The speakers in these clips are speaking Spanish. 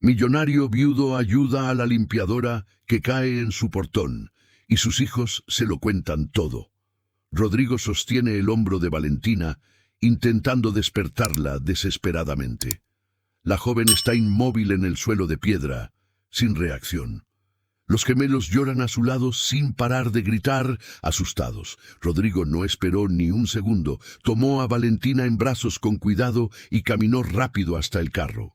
Millonario viudo ayuda a la limpiadora que cae en su portón, y sus hijos se lo cuentan todo. Rodrigo sostiene el hombro de Valentina, intentando despertarla desesperadamente. La joven está inmóvil en el suelo de piedra, sin reacción. Los gemelos lloran a su lado sin parar de gritar, asustados. Rodrigo no esperó ni un segundo, tomó a Valentina en brazos con cuidado y caminó rápido hasta el carro.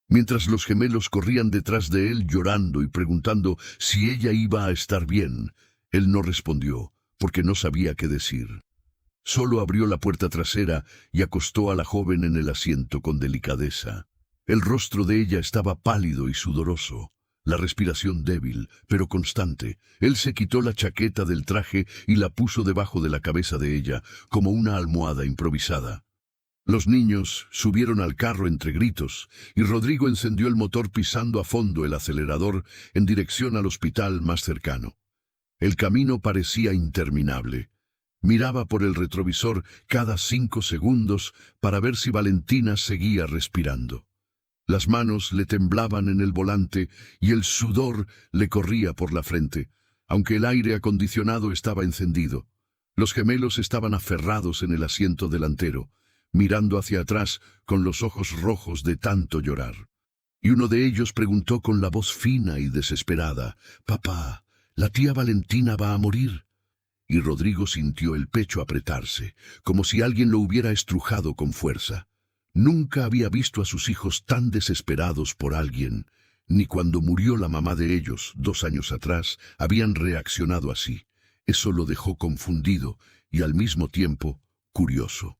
Mientras los gemelos corrían detrás de él llorando y preguntando si ella iba a estar bien, él no respondió, porque no sabía qué decir. Solo abrió la puerta trasera y acostó a la joven en el asiento con delicadeza. El rostro de ella estaba pálido y sudoroso, la respiración débil, pero constante. Él se quitó la chaqueta del traje y la puso debajo de la cabeza de ella, como una almohada improvisada. Los niños subieron al carro entre gritos, y Rodrigo encendió el motor pisando a fondo el acelerador en dirección al hospital más cercano. El camino parecía interminable. Miraba por el retrovisor cada 5 segundos para ver si Valentina seguía respirando. Las manos le temblaban en el volante y el sudor le corría por la frente, aunque el aire acondicionado estaba encendido. Los gemelos estaban aferrados en el asiento delantero, mirando hacia atrás con los ojos rojos de tanto llorar. Y uno de ellos preguntó con la voz fina y desesperada: «Papá, ¿la tía Valentina va a morir?». Y Rodrigo sintió el pecho apretarse, como si alguien lo hubiera estrujado con fuerza. Nunca había visto a sus hijos tan desesperados por alguien, ni cuando murió la mamá de ellos, 2 años atrás, habían reaccionado así. Eso lo dejó confundido y al mismo tiempo curioso.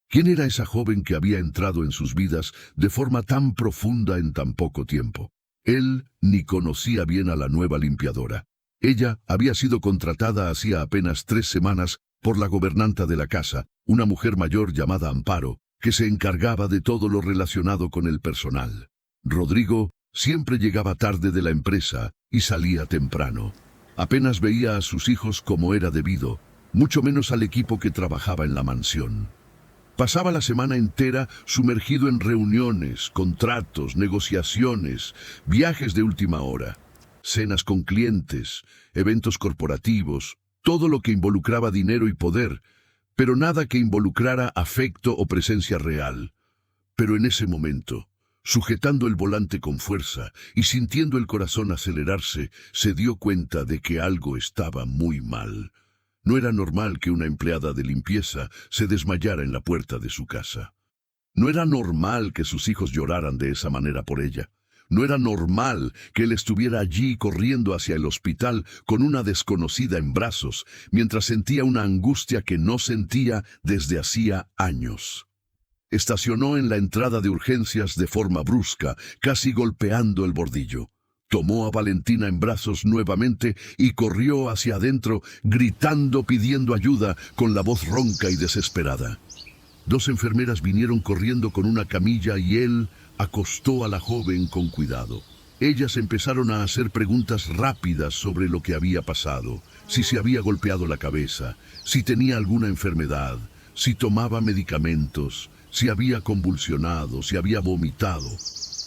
¿Quién era esa joven que había entrado en sus vidas de forma tan profunda en tan poco tiempo? Él ni conocía bien a la nueva limpiadora. Ella había sido contratada hacía apenas 3 semanas por la gobernanta de la casa, una mujer mayor llamada Amparo, que se encargaba de todo lo relacionado con el personal. Rodrigo siempre llegaba tarde de la empresa y salía temprano. Apenas veía a sus hijos como era debido, mucho menos al equipo que trabajaba en la mansión. Pasaba la semana entera sumergido en reuniones, contratos, negociaciones, viajes de última hora, cenas con clientes, eventos corporativos, todo lo que involucraba dinero y poder, pero nada que involucrara afecto o presencia real. Pero en ese momento, sujetando el volante con fuerza y sintiendo el corazón acelerarse, se dio cuenta de que algo estaba muy mal. No era normal que una empleada de limpieza se desmayara en la puerta de su casa. No era normal que sus hijos lloraran de esa manera por ella. No era normal que él estuviera allí corriendo hacia el hospital con una desconocida en brazos, mientras sentía una angustia que no sentía desde hacía años. Estacionó en la entrada de urgencias de forma brusca, casi golpeando el bordillo. Tomó a Valentina en brazos nuevamente y corrió hacia adentro, gritando, pidiendo ayuda, con la voz ronca y desesperada. 2 enfermeras vinieron corriendo con una camilla y él acostó a la joven con cuidado. Ellas empezaron a hacer preguntas rápidas sobre lo que había pasado, si se había golpeado la cabeza, si tenía alguna enfermedad, si tomaba medicamentos, si había convulsionado, si había vomitado.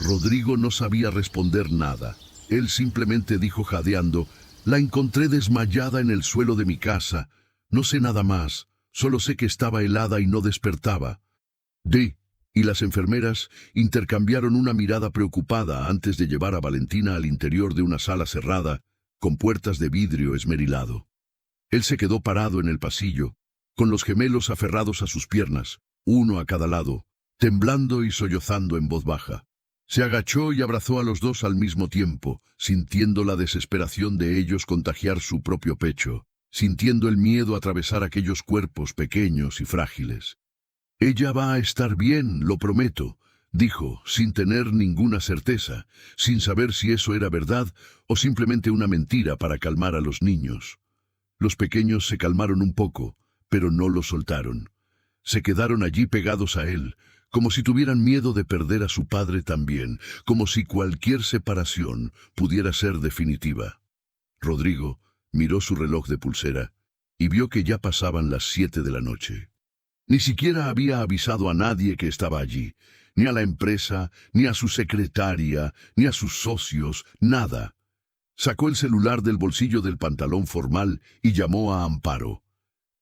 Rodrigo no sabía responder nada. Él simplemente dijo jadeando: «La encontré desmayada en el suelo de mi casa. No sé nada más, solo sé que estaba helada y no despertaba». Y las enfermeras intercambiaron una mirada preocupada antes de llevar a Valentina al interior de una sala cerrada, con puertas de vidrio esmerilado. Él se quedó parado en el pasillo, con los gemelos aferrados a sus piernas, uno a cada lado, temblando y sollozando en voz baja. Se agachó y abrazó a los 2 al mismo tiempo, sintiendo la desesperación de ellos contagiar su propio pecho, sintiendo el miedo atravesar aquellos cuerpos pequeños y frágiles. «Ella va a estar bien, lo prometo», dijo, sin tener ninguna certeza, sin saber si eso era verdad o simplemente una mentira para calmar a los niños. Los pequeños se calmaron un poco, pero no lo soltaron. Se quedaron allí pegados a él, como si tuvieran miedo de perder a su padre también, como si cualquier separación pudiera ser definitiva. Rodrigo miró su reloj de pulsera y vio que ya pasaban las 7 de la noche. Ni siquiera había avisado a nadie que estaba allí, ni a la empresa, ni a su secretaria, ni a sus socios, nada. Sacó el celular del bolsillo del pantalón formal y llamó a Amparo.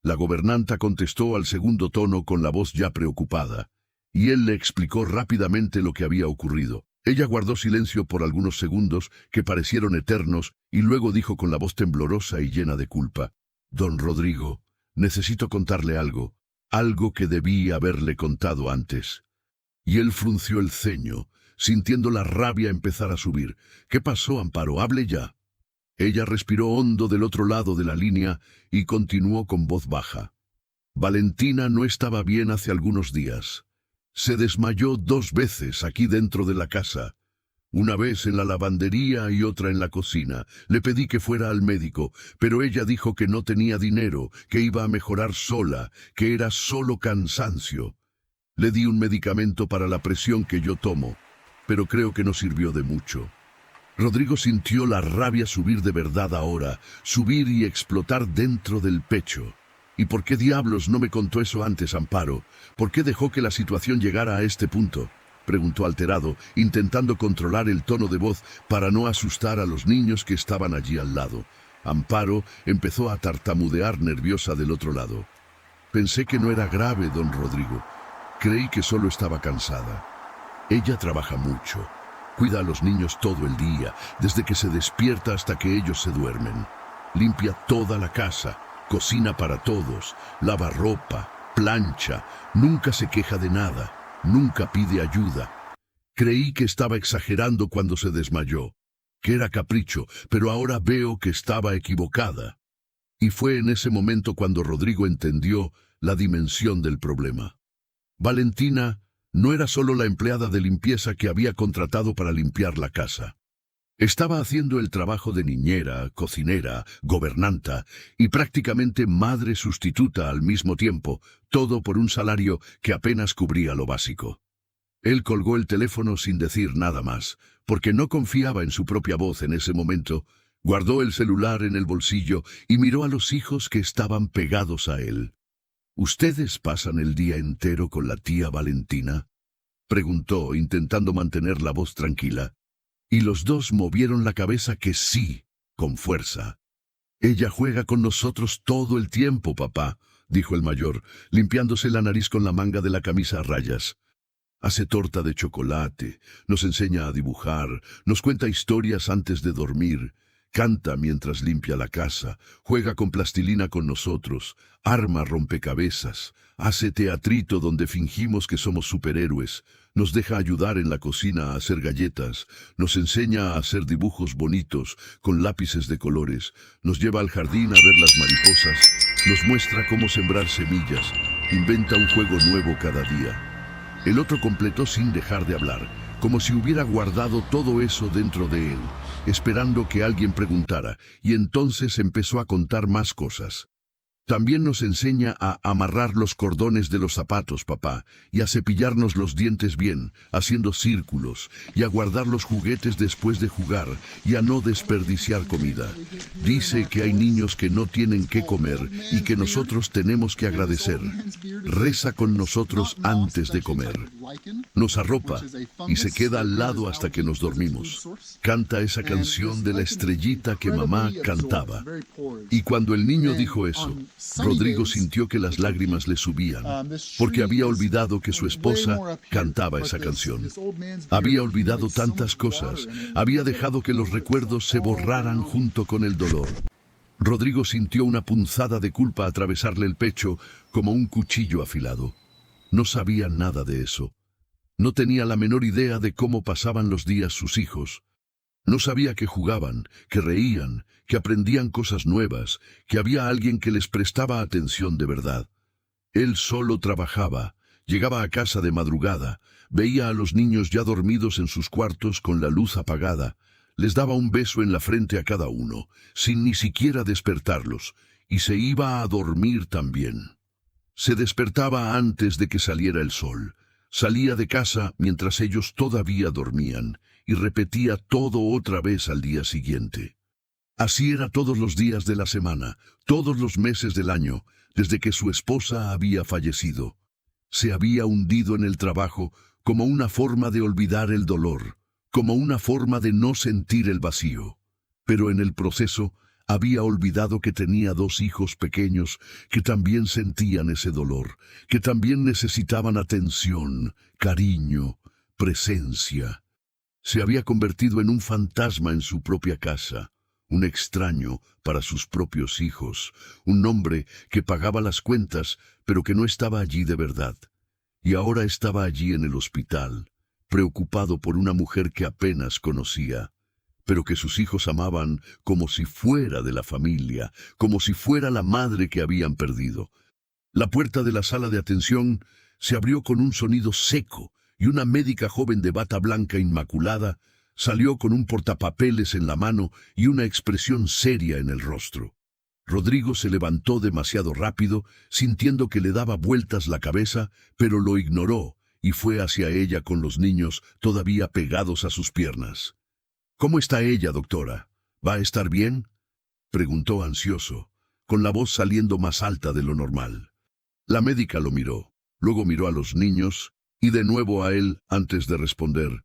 La gobernanta contestó al segundo tono con la voz ya preocupada, y él le explicó rápidamente lo que había ocurrido. Ella guardó silencio por algunos segundos que parecieron eternos y luego dijo con la voz temblorosa y llena de culpa: «Don Rodrigo, necesito contarle algo que debí haberle contado antes». Y él frunció el ceño, sintiendo la rabia empezar a subir. «¿Qué pasó, Amparo? Hable ya». Ella respiró hondo del otro lado de la línea y continuó con voz baja. «Valentina no estaba bien hace algunos días. Se desmayó 2 veces aquí dentro de la casa. Una vez en la lavandería y otra en la cocina. Le pedí que fuera al médico, pero ella dijo que no tenía dinero, que iba a mejorar sola, que era solo cansancio. Le di un medicamento para la presión que yo tomo, pero creo que no sirvió de mucho». Rodrigo sintió la rabia subir de verdad ahora, subir y explotar dentro del pecho. «¿Y por qué diablos no me contó eso antes, Amparo? ¿Por qué dejó que la situación llegara a este punto?», preguntó alterado, intentando controlar el tono de voz para no asustar a los niños que estaban allí al lado. Amparo empezó a tartamudear nerviosa del otro lado. «Pensé que no era grave, don Rodrigo. Creí que solo estaba cansada. Ella trabaja mucho. Cuida a los niños todo el día, desde que se despierta hasta que ellos se duermen. Limpia toda la casa, cocina para todos, lava ropa, plancha, nunca se queja de nada, nunca pide ayuda. Creí que estaba exagerando cuando se desmayó, que era capricho, pero ahora veo que estaba equivocada». Y fue en ese momento cuando Rodrigo entendió la dimensión del problema. Valentina no era solo la empleada de limpieza que había contratado para limpiar la casa. Estaba haciendo el trabajo de niñera, cocinera, gobernanta y prácticamente madre sustituta al mismo tiempo, todo por un salario que apenas cubría lo básico. Él colgó el teléfono sin decir nada más, porque no confiaba en su propia voz en ese momento. Guardó el celular en el bolsillo y miró a los hijos que estaban pegados a él. «¿Ustedes pasan el día entero con la tía Valentina?», preguntó, intentando mantener la voz tranquila. Y los dos movieron la cabeza que sí, con fuerza. «Ella juega con nosotros todo el tiempo, papá», dijo el mayor, limpiándose la nariz con la manga de la camisa a rayas. «Hace torta de chocolate, nos enseña a dibujar, nos cuenta historias antes de dormir. Canta mientras limpia la casa, juega con plastilina con nosotros, arma rompecabezas, hace teatrito donde fingimos que somos superhéroes, nos deja ayudar en la cocina a hacer galletas, nos enseña a hacer dibujos bonitos con lápices de colores, nos lleva al jardín a ver las mariposas, nos muestra cómo sembrar semillas, inventa un juego nuevo cada día». El otro completó sin dejar de hablar, como si hubiera guardado todo eso dentro de él, esperando que alguien preguntara, y entonces empezó a contar más cosas. «También nos enseña a amarrar los cordones de los zapatos, papá, y a cepillarnos los dientes bien, haciendo círculos, y a guardar los juguetes después de jugar, y a no desperdiciar comida. Dice que hay niños que no tienen qué comer y que nosotros tenemos que agradecer. Reza con nosotros antes de comer. Nos arropa y se queda al lado hasta que nos dormimos. Canta esa canción de la estrellita que mamá cantaba». Y cuando el niño dijo eso, Rodrigo sintió que las lágrimas le subían, porque había olvidado que su esposa cantaba esa canción. Había olvidado tantas cosas, había dejado que los recuerdos se borraran junto con el dolor. Rodrigo sintió una punzada de culpa atravesarle el pecho como un cuchillo afilado. No sabía nada de eso. No tenía la menor idea de cómo pasaban los días sus hijos. No sabía que jugaban, que reían, que aprendían cosas nuevas, que había alguien que les prestaba atención de verdad. Él solo trabajaba, llegaba a casa de madrugada, veía a los niños ya dormidos en sus cuartos con la luz apagada, les daba un beso en la frente a cada uno, sin ni siquiera despertarlos, y se iba a dormir también. Se despertaba antes de que saliera el sol, salía de casa mientras ellos todavía dormían, y repetía todo otra vez al día siguiente. Así era todos los días de la semana, todos los meses del año, desde que su esposa había fallecido. Se había hundido en el trabajo como una forma de olvidar el dolor, como una forma de no sentir el vacío. Pero en el proceso había olvidado que tenía 2 hijos pequeños que también sentían ese dolor, que también necesitaban atención, cariño, presencia. Se había convertido en un fantasma en su propia casa, un extraño para sus propios hijos, un hombre que pagaba las cuentas, pero que no estaba allí de verdad. Y ahora estaba allí en el hospital, preocupado por una mujer que apenas conocía, pero que sus hijos amaban como si fuera de la familia, como si fuera la madre que habían perdido. La puerta de la sala de atención se abrió con un sonido seco, y una médica joven de bata blanca inmaculada salió con un portapapeles en la mano y una expresión seria en el rostro. Rodrigo se levantó demasiado rápido, sintiendo que le daba vueltas la cabeza, pero lo ignoró y fue hacia ella con los niños todavía pegados a sus piernas. «¿Cómo está ella, doctora? ¿Va a estar bien?», preguntó ansioso, con la voz saliendo más alta de lo normal. La médica lo miró, luego miró a los niños y de nuevo a él antes de responder.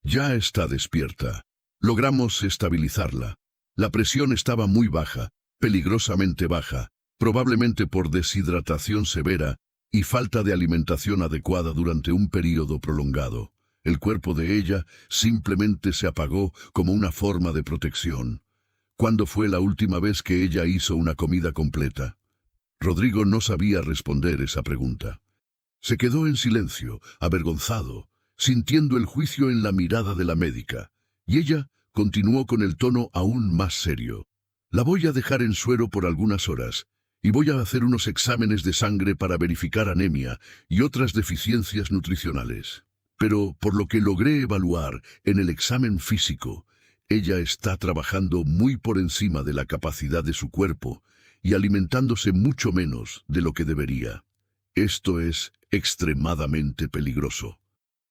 «Ya está despierta. Logramos estabilizarla. La presión estaba muy baja, peligrosamente baja, probablemente por deshidratación severa y falta de alimentación adecuada durante un período prolongado. El cuerpo de ella simplemente se apagó como una forma de protección». «¿Cuándo fue la última vez que ella hizo una comida completa?». Rodrigo no sabía responder esa pregunta. Se quedó en silencio, avergonzado, sintiendo el juicio en la mirada de la médica, y ella continuó con el tono aún más serio. «La voy a dejar en suero por algunas horas, y voy a hacer unos exámenes de sangre para verificar anemia y otras deficiencias nutricionales. Pero por lo que logré evaluar en el examen físico, ella está trabajando muy por encima de la capacidad de su cuerpo y alimentándose mucho menos de lo que debería. Esto es extremadamente peligroso.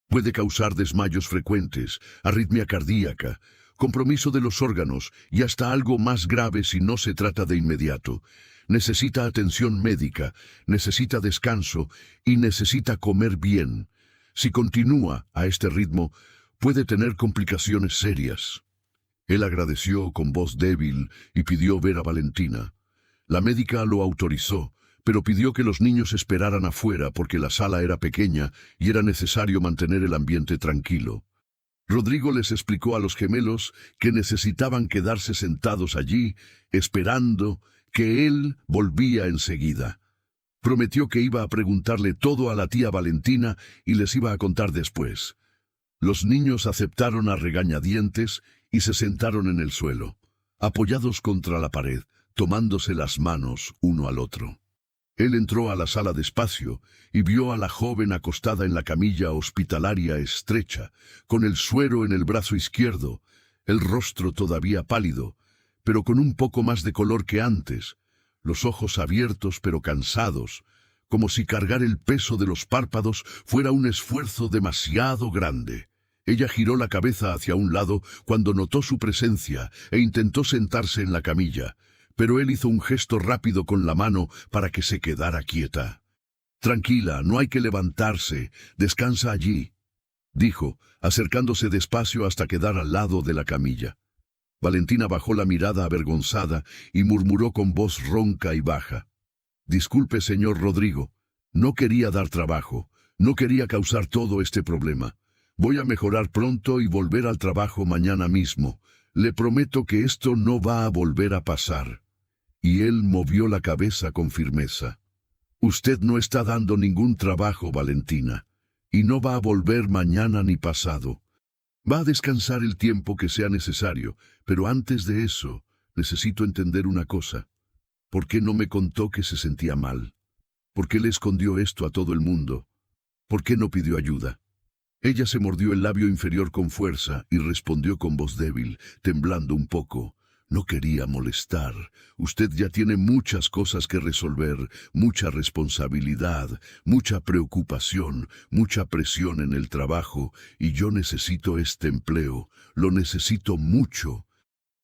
Puede causar desmayos frecuentes, arritmia cardíaca, compromiso de los órganos y hasta algo más grave si no se trata de inmediato. Necesita atención médica, necesita descanso y necesita comer bien. Si continúa a este ritmo, puede tener complicaciones serias». Él agradeció con voz débil y pidió ver a Valentina. La médica lo autorizó, pero pidió que los niños esperaran afuera porque la sala era pequeña y era necesario mantener el ambiente tranquilo. Rodrigo les explicó a los gemelos que necesitaban quedarse sentados allí, esperando que él volvía enseguida. Prometió que iba a preguntarle todo a la tía Valentina y les iba a contar después. Los niños aceptaron a regañadientes y se sentaron en el suelo, apoyados contra la pared, tomándose las manos uno al otro. Él entró a la sala despacio y vio a la joven acostada en la camilla hospitalaria estrecha, con el suero en el brazo izquierdo, el rostro todavía pálido, pero con un poco más de color que antes, los ojos abiertos pero cansados, como si cargar el peso de los párpados fuera un esfuerzo demasiado grande. Ella giró la cabeza hacia un lado cuando notó su presencia e intentó sentarse en la camilla, pero él hizo un gesto rápido con la mano para que se quedara quieta. «Tranquila, no hay que levantarse, descansa allí», dijo, acercándose despacio hasta quedar al lado de la camilla. Valentina bajó la mirada avergonzada y murmuró con voz ronca y baja. «Disculpe, señor Rodrigo, no quería dar trabajo, no quería causar todo este problema. Voy a mejorar pronto y volver al trabajo mañana mismo. Le prometo que esto no va a volver a pasar». Y él movió la cabeza con firmeza. «Usted no está dando ningún trabajo, Valentina, y no va a volver mañana ni pasado. Va a descansar el tiempo que sea necesario, pero antes de eso, necesito entender una cosa. ¿Por qué no me contó que se sentía mal? ¿Por qué le escondió esto a todo el mundo? ¿Por qué no pidió ayuda?». Ella se mordió el labio inferior con fuerza y respondió con voz débil, temblando un poco. «No quería molestar. Usted ya tiene muchas cosas que resolver, mucha responsabilidad, mucha preocupación, mucha presión en el trabajo, y yo necesito este empleo. Lo necesito mucho.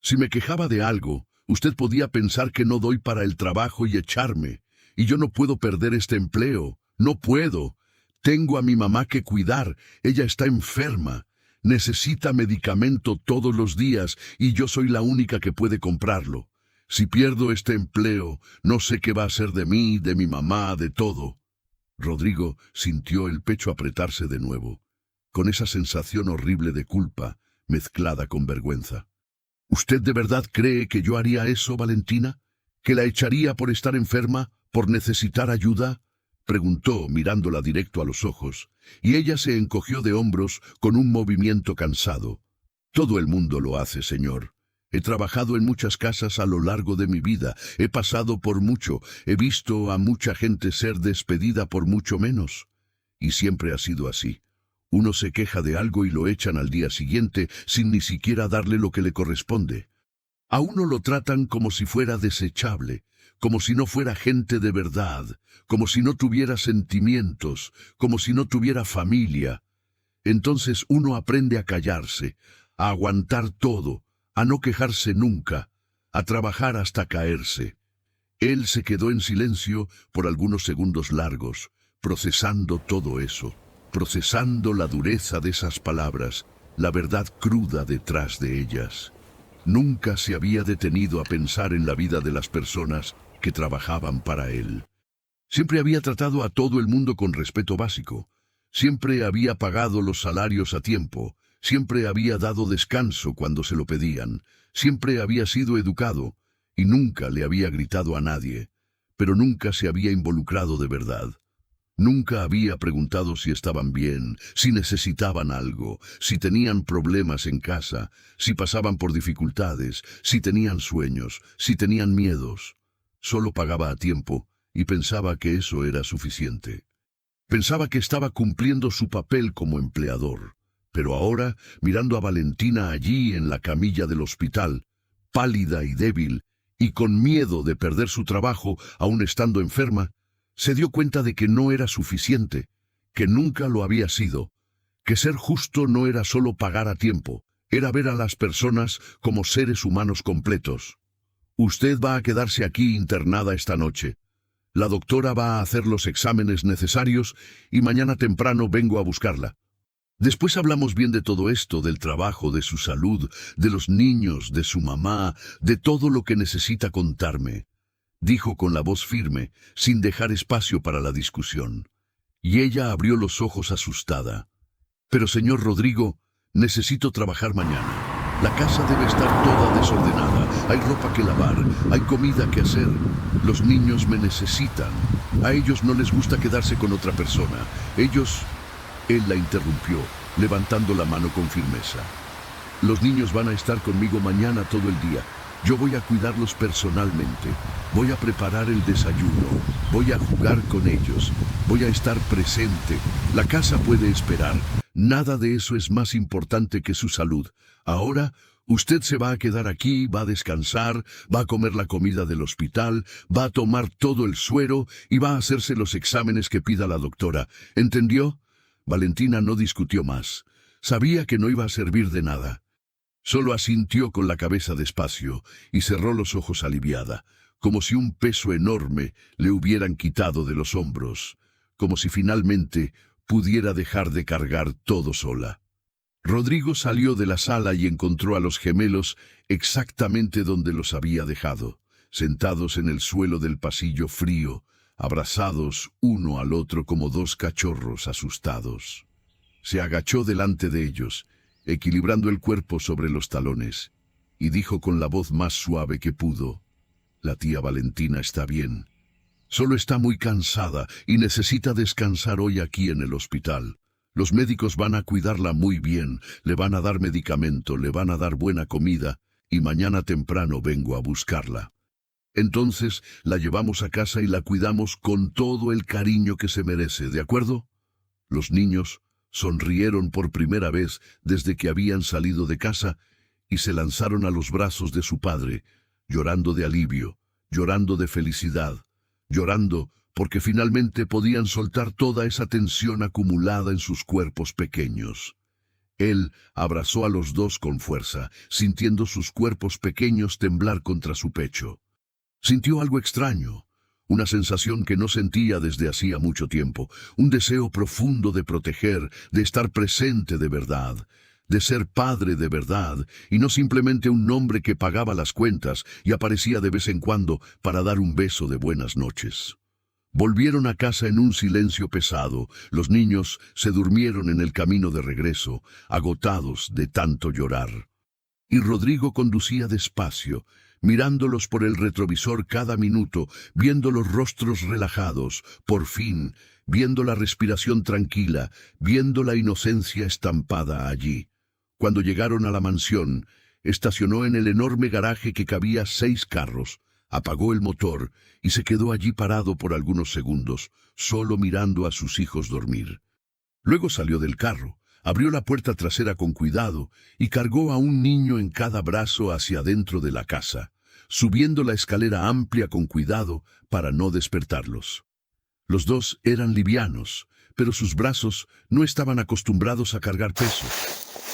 Si me quejaba de algo, usted podía pensar que no doy para el trabajo y echarme. Y yo no puedo perder este empleo. No puedo. Tengo a mi mamá que cuidar. Ella está enferma. Necesita medicamento todos los días y yo soy la única que puede comprarlo. Si pierdo este empleo, no sé qué va a ser de mí, de mi mamá, de todo. Rodrigo sintió el pecho apretarse de nuevo, con esa sensación horrible de culpa, mezclada con vergüenza. ¿Usted de verdad cree que yo haría eso, Valentina? ¿Que la echaría por estar enferma, por necesitar ayuda? Preguntó, mirándola directo a los ojos, y ella se encogió de hombros con un movimiento cansado. Todo el mundo lo hace, señor. He trabajado en muchas casas a lo largo de mi vida, he pasado por mucho, he visto a mucha gente ser despedida por mucho menos. Y siempre ha sido así. Uno se queja de algo y lo echan al día siguiente sin ni siquiera darle lo que le corresponde. A uno lo tratan como si fuera desechable, como si no fuera gente de verdad, como si no tuviera sentimientos, como si no tuviera familia. Entonces uno aprende a callarse, a aguantar todo, a no quejarse nunca, a trabajar hasta caerse. Él se quedó en silencio por algunos segundos largos, procesando todo eso, procesando la dureza de esas palabras, la verdad cruda detrás de ellas. Nunca se había detenido a pensar en la vida de las personas que trabajaban para él. Siempre había tratado a todo el mundo con respeto básico. Siempre había pagado los salarios a tiempo. Siempre había dado descanso cuando se lo pedían. Siempre había sido educado y nunca le había gritado a nadie. Pero nunca se había involucrado de verdad. Nunca había preguntado si estaban bien, si necesitaban algo, si tenían problemas en casa, si pasaban por dificultades, si tenían sueños, si tenían miedos. Solo pagaba a tiempo y pensaba que eso era suficiente. Pensaba que estaba cumpliendo su papel como empleador. Pero ahora, mirando a Valentina allí en la camilla del hospital, pálida y débil, y con miedo de perder su trabajo aún estando enferma, se dio cuenta de que no era suficiente, que nunca lo había sido, que ser justo no era solo pagar a tiempo, era ver a las personas como seres humanos completos. Usted va a quedarse aquí internada esta noche. La doctora va a hacer los exámenes necesarios y mañana temprano vengo a buscarla. Después hablamos bien de todo esto, del trabajo, de su salud, de los niños, de su mamá, de todo lo que necesita contarme, dijo con la voz firme, sin dejar espacio para la discusión. Y ella abrió los ojos asustada. Pero señor Rodrigo, necesito trabajar mañana. La casa debe estar toda desordenada, hay ropa que lavar, hay comida que hacer. Los niños me necesitan. A ellos no les gusta quedarse con otra persona. Él la interrumpió, levantando la mano con firmeza. Los niños van a estar conmigo mañana todo el día. Yo voy a cuidarlos personalmente. Voy a preparar el desayuno. Voy a jugar con ellos. Voy a estar presente. La casa puede esperar. Nada de eso es más importante que su salud. Ahora, usted se va a quedar aquí, va a descansar, va a comer la comida del hospital, va a tomar todo el suero y va a hacerse los exámenes que pida la doctora. ¿Entendió? Valentina no discutió más. Sabía que no iba a servir de nada. Solo asintió con la cabeza despacio y cerró los ojos aliviada, como si un peso enorme le hubieran quitado de los hombros, como si finalmente pudiera dejar de cargar todo sola. Rodrigo salió de la sala y encontró a los gemelos exactamente donde los había dejado, sentados en el suelo del pasillo frío, abrazados uno al otro como dos cachorros asustados. Se agachó delante de ellos, equilibrando el cuerpo sobre los talones, y dijo con la voz más suave que pudo: «La tía Valentina está bien. Solo está muy cansada y necesita descansar hoy aquí en el hospital. Los médicos van a cuidarla muy bien, le van a dar medicamento, le van a dar buena comida, y mañana temprano vengo a buscarla. Entonces la llevamos a casa y la cuidamos con todo el cariño que se merece, ¿de acuerdo?» Los niños sonrieron por primera vez desde que habían salido de casa y se lanzaron a los brazos de su padre, llorando de alivio, llorando de felicidad, llorando porque finalmente podían soltar toda esa tensión acumulada en sus cuerpos pequeños. Él abrazó a los dos con fuerza, sintiendo sus cuerpos pequeños temblar contra su pecho. Sintió algo extraño, Una sensación que no sentía desde hacía mucho tiempo, un deseo profundo de proteger, de estar presente de verdad, de ser padre de verdad, y no simplemente un hombre que pagaba las cuentas y aparecía de vez en cuando para dar un beso de buenas noches. Volvieron a casa en un silencio pesado. Los niños se durmieron en el camino de regreso, agotados de tanto llorar. Y Rodrigo conducía despacio, mirándolos por el retrovisor cada minuto, viendo los rostros relajados, por fin, viendo la respiración tranquila, viendo la inocencia estampada allí. Cuando llegaron a la mansión, estacionó en el enorme garaje que cabía 6 carros, apagó el motor y se quedó allí parado por algunos segundos, solo mirando a sus hijos dormir. Luego salió del carro, abrió la puerta trasera con cuidado y cargó a un niño en cada brazo hacia adentro de la casa, subiendo la escalera amplia con cuidado para no despertarlos. Los dos eran livianos, pero sus brazos no estaban acostumbrados a cargar peso.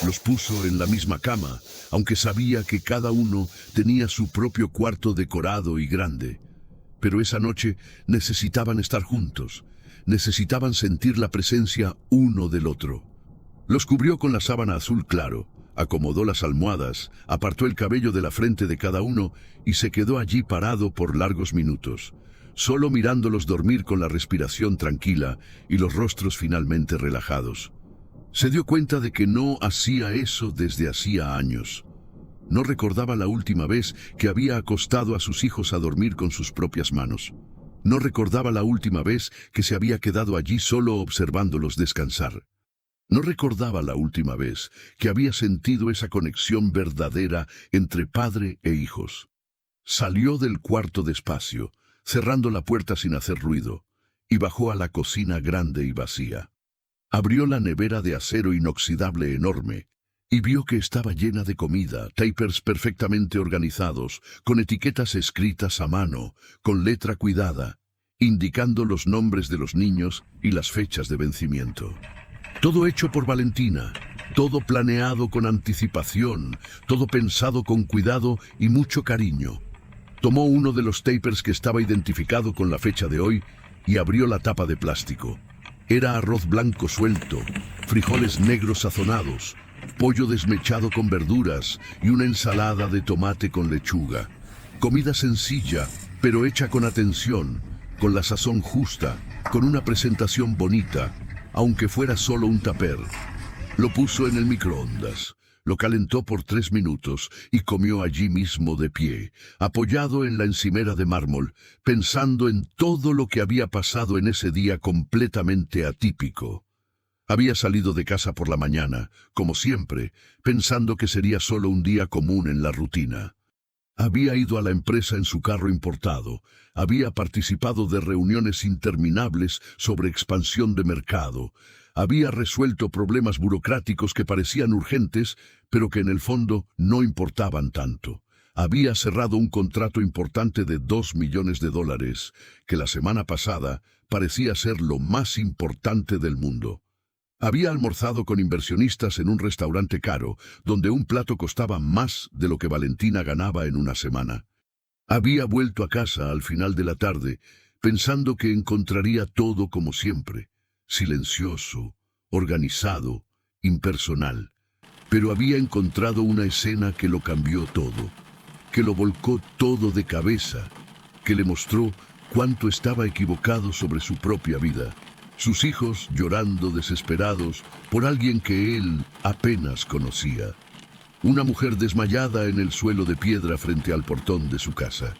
Los puso en la misma cama, aunque sabía que cada uno tenía su propio cuarto decorado y grande. Pero esa noche necesitaban estar juntos, necesitaban sentir la presencia uno del otro. Los cubrió con la sábana azul claro, acomodó las almohadas, apartó el cabello de la frente de cada uno y se quedó allí parado por largos minutos, solo mirándolos dormir con la respiración tranquila y los rostros finalmente relajados. Se dio cuenta de que no hacía eso desde hacía años. No recordaba la última vez que había acostado a sus hijos a dormir con sus propias manos. No recordaba la última vez que se había quedado allí solo observándolos descansar. No recordaba la última vez que había sentido esa conexión verdadera entre padre e hijos. Salió del cuarto despacio, cerrando la puerta sin hacer ruido, y bajó a la cocina grande y vacía. Abrió la nevera de acero inoxidable enorme y vio que estaba llena de comida, tuppers perfectamente organizados, con etiquetas escritas a mano, con letra cuidada, indicando los nombres de los niños y las fechas de vencimiento. Todo hecho por Valentina, todo planeado con anticipación, todo pensado con cuidado y mucho cariño. Tomó uno de los tuppers que estaba identificado con la fecha de hoy y abrió la tapa de plástico. Era arroz blanco suelto, frijoles negros sazonados, pollo desmechado con verduras y una ensalada de tomate con lechuga. Comida sencilla, pero hecha con atención, con la sazón justa, con una presentación bonita, aunque fuera solo un tupper. Lo puso en el microondas, lo calentó por 3 minutos y comió allí mismo de pie, apoyado en la encimera de mármol, pensando en todo lo que había pasado en ese día completamente atípico. Había salido de casa por la mañana, como siempre, pensando que sería solo un día común en la rutina. Había ido a la empresa en su carro importado, había participado de reuniones interminables sobre expansión de mercado, había resuelto problemas burocráticos que parecían urgentes, pero que en el fondo no importaban tanto. Había cerrado un contrato importante de $2 millones, que la semana pasada parecía ser lo más importante del mundo. Había almorzado con inversionistas en un restaurante caro, donde un plato costaba más de lo que Valentina ganaba en una semana. Había vuelto a casa al final de la tarde, pensando que encontraría todo como siempre, silencioso, organizado, impersonal. Pero había encontrado una escena que lo cambió todo, que lo volcó todo de cabeza, que le mostró cuánto estaba equivocado sobre su propia vida. Sus hijos llorando desesperados por alguien que él apenas conocía. Una mujer desmayada en el suelo de piedra frente al portón de su casa.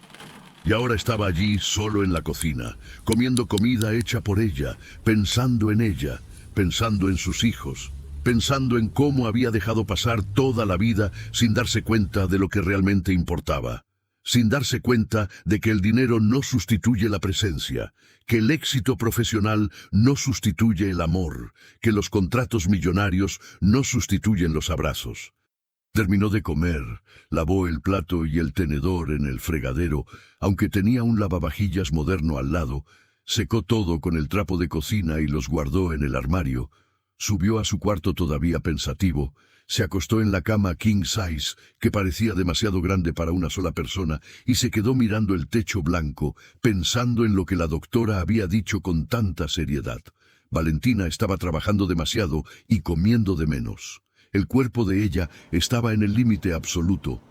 Y ahora estaba allí solo en la cocina, comiendo comida hecha por ella, pensando en sus hijos, pensando en cómo había dejado pasar toda la vida sin darse cuenta de lo que realmente importaba. Sin darse cuenta de que el dinero no sustituye la presencia, que el éxito profesional no sustituye el amor, que los contratos millonarios no sustituyen los abrazos. Terminó de comer, lavó el plato y el tenedor en el fregadero, aunque tenía un lavavajillas moderno al lado, secó todo con el trapo de cocina y los guardó en el armario, subió a su cuarto todavía pensativo, Se acostó en la cama king size, que parecía demasiado grande para una sola persona, y se quedó mirando el techo blanco, pensando en lo que la doctora había dicho con tanta seriedad. Valentina estaba trabajando demasiado y comiendo de menos. El cuerpo de ella estaba en el límite absoluto.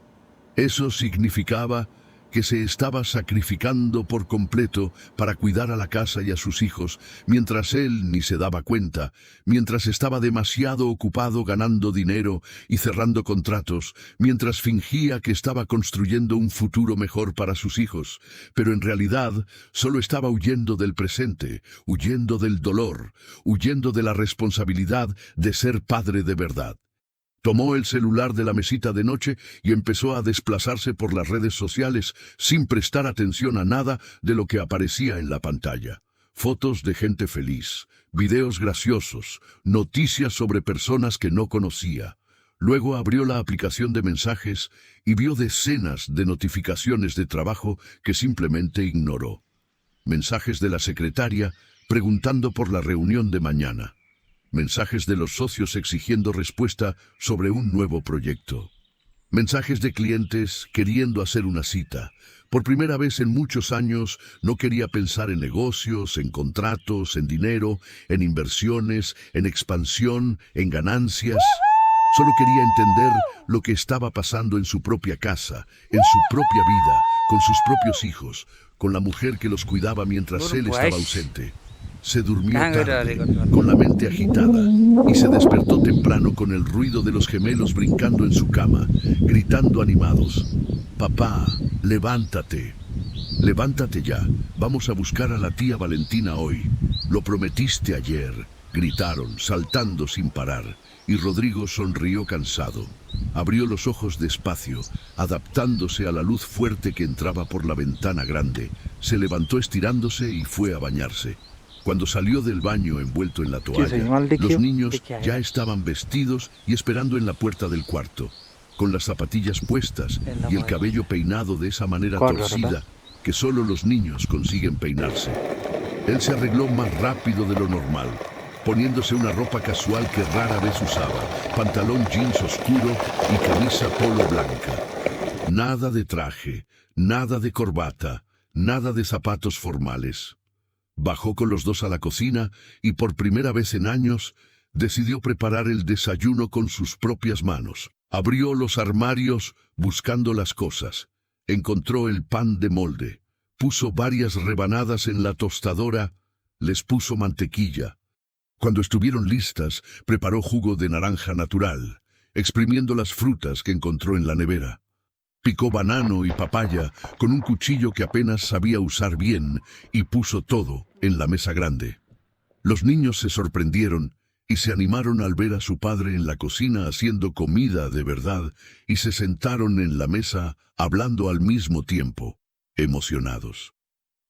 Eso significaba que se estaba sacrificando por completo para cuidar a la casa y a sus hijos, mientras él ni se daba cuenta, mientras estaba demasiado ocupado ganando dinero y cerrando contratos, mientras fingía que estaba construyendo un futuro mejor para sus hijos, pero en realidad solo estaba huyendo del presente, huyendo del dolor, huyendo de la responsabilidad de ser padre de verdad. Tomó el celular de la mesita de noche y empezó a desplazarse por las redes sociales sin prestar atención a nada de lo que aparecía en la pantalla. Fotos de gente feliz, videos graciosos, noticias sobre personas que no conocía. Luego abrió la aplicación de mensajes y vio decenas de notificaciones de trabajo que simplemente ignoró. Mensajes de la secretaria preguntando por la reunión de mañana. Mensajes de los socios exigiendo respuesta sobre un nuevo proyecto. Mensajes de clientes queriendo hacer una cita. Por primera vez en muchos años no quería pensar en negocios, en contratos, en dinero, en inversiones, en expansión, en ganancias. Solo quería entender lo que estaba pasando en su propia casa, en su propia vida, con sus propios hijos, con la mujer que los cuidaba mientras él estaba ausente. Se durmió tarde, con la mente agitada, y se despertó temprano con el ruido de los gemelos brincando en su cama, gritando animados: «Papá, levántate. Levántate ya, vamos a buscar a la tía Valentina hoy. Lo prometiste ayer», gritaron, saltando sin parar, y Rodrigo sonrió cansado. Abrió los ojos despacio, adaptándose a la luz fuerte que entraba por la ventana grande. Se levantó estirándose y fue a bañarse. Cuando salió del baño envuelto en la toalla, los niños ya estaban vestidos y esperando en la puerta del cuarto, con las zapatillas puestas y el cabello peinado de esa manera torcida que solo los niños consiguen peinarse. Él se arregló más rápido de lo normal, poniéndose una ropa casual que rara vez usaba, pantalón jeans oscuro y camisa polo blanca. Nada de traje, nada de corbata, nada de zapatos formales. Bajó con los dos a la cocina y por primera vez en años decidió preparar el desayuno con sus propias manos. Abrió los armarios buscando las cosas. Encontró el pan de molde. Puso varias rebanadas en la tostadora. Les puso mantequilla. Cuando estuvieron listas, preparó jugo de naranja natural, exprimiendo las frutas que encontró en la nevera. Picó banano y papaya con un cuchillo que apenas sabía usar bien y puso todo en la mesa grande. Los niños se sorprendieron y se animaron al ver a su padre en la cocina haciendo comida de verdad y se sentaron en la mesa hablando al mismo tiempo, emocionados.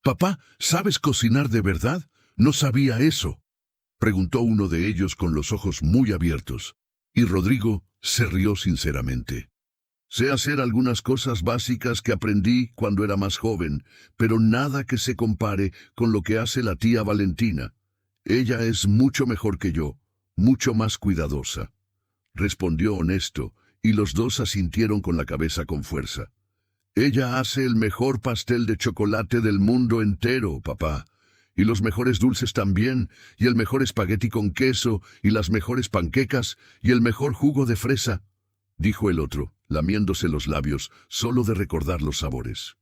«Papá, ¿sabes cocinar de verdad? No sabía eso», preguntó uno de ellos con los ojos muy abiertos, y Rodrigo se rió sinceramente. «Sé hacer algunas cosas básicas que aprendí cuando era más joven, pero nada que se compare con lo que hace la tía Valentina. Ella es mucho mejor que yo, mucho más cuidadosa», respondió honesto, y los dos asintieron con la cabeza con fuerza. «Ella hace el mejor pastel de chocolate del mundo entero, papá, y los mejores dulces también, y el mejor espagueti con queso, y las mejores panquecas, y el mejor jugo de fresa», dijo el otro, lamiéndose los labios, solo de recordar los sabores.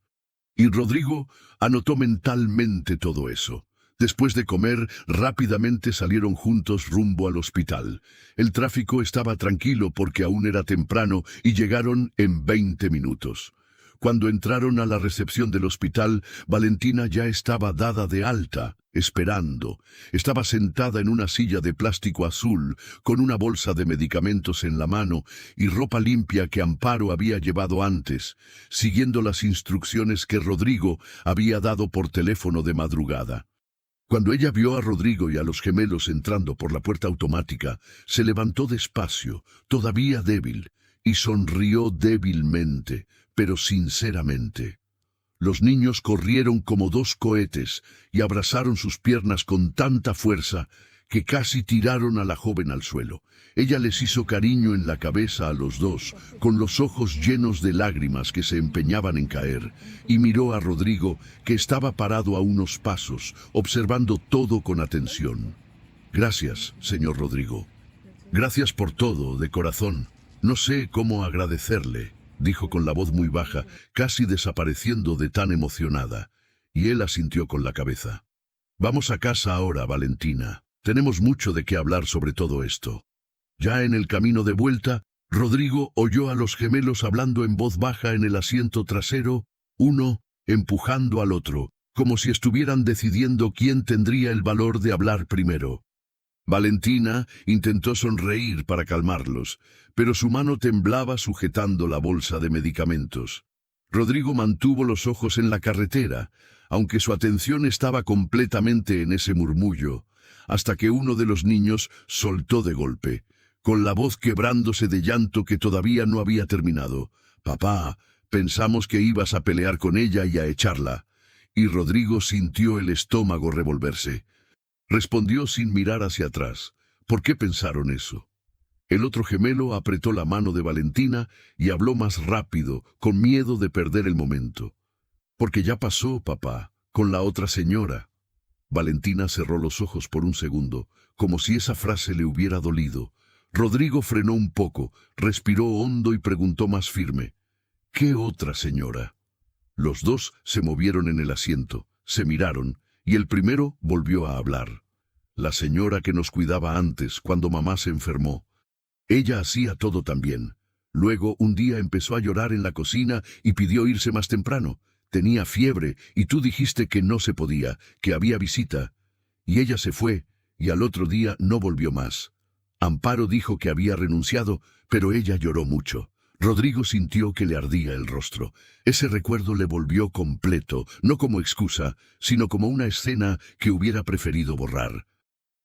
Y Rodrigo anotó mentalmente todo eso. Después de comer, rápidamente salieron juntos rumbo al hospital. El tráfico estaba tranquilo porque aún era temprano y llegaron en 20 minutos. Cuando entraron a la recepción del hospital, Valentina ya estaba dada de alta, esperando. Estaba sentada en una silla de plástico azul, con una bolsa de medicamentos en la mano y ropa limpia que Amparo había llevado antes, siguiendo las instrucciones que Rodrigo había dado por teléfono de madrugada. Cuando ella vio a Rodrigo y a los gemelos entrando por la puerta automática, se levantó despacio, todavía débil, y sonrió débilmente, pero sinceramente. Los niños corrieron como dos cohetes y abrazaron sus piernas con tanta fuerza que casi tiraron a la joven al suelo. Ella les hizo cariño en la cabeza a los dos, con los ojos llenos de lágrimas que se empeñaban en caer, y miró a Rodrigo, que estaba parado a unos pasos, observando todo con atención. Gracias, señor Rodrigo. Gracias por todo, de corazón. No sé cómo agradecerle, dijo con la voz muy baja, casi desapareciendo de tan emocionada, y él asintió con la cabeza. Vamos a casa ahora, Valentina. Tenemos mucho de qué hablar sobre todo esto. Ya en el camino de vuelta, Rodrigo oyó a los gemelos hablando en voz baja en el asiento trasero, uno empujando al otro, como si estuvieran decidiendo quién tendría el valor de hablar primero. Valentina intentó sonreír para calmarlos, pero su mano temblaba sujetando la bolsa de medicamentos. Rodrigo mantuvo los ojos en la carretera, aunque su atención estaba completamente en ese murmullo, hasta que uno de los niños soltó de golpe, con la voz quebrándose de llanto que todavía no había terminado. «Papá, pensamos que ibas a pelear con ella y a echarla». Y Rodrigo sintió el estómago revolverse. Respondió sin mirar hacia atrás. ¿Por qué pensaron eso? El otro gemelo apretó la mano de Valentina y habló más rápido, con miedo de perder el momento. «Porque ya pasó, papá, con la otra señora». Valentina cerró los ojos por un segundo, como si esa frase le hubiera dolido. Rodrigo frenó un poco, respiró hondo y preguntó más firme. «¿Qué otra señora?» Los dos se movieron en el asiento, se miraron, y el primero volvió a hablar. «La señora que nos cuidaba antes, cuando mamá se enfermó. Ella hacía todo también. Luego, un día empezó a llorar en la cocina y pidió irse más temprano. Tenía fiebre, y tú dijiste que no se podía, que había visita. Y ella se fue, y al otro día no volvió más. Amparo dijo que había renunciado, pero ella lloró mucho». Rodrigo sintió que le ardía el rostro. Ese recuerdo le volvió completo, no como excusa, sino como una escena que hubiera preferido borrar.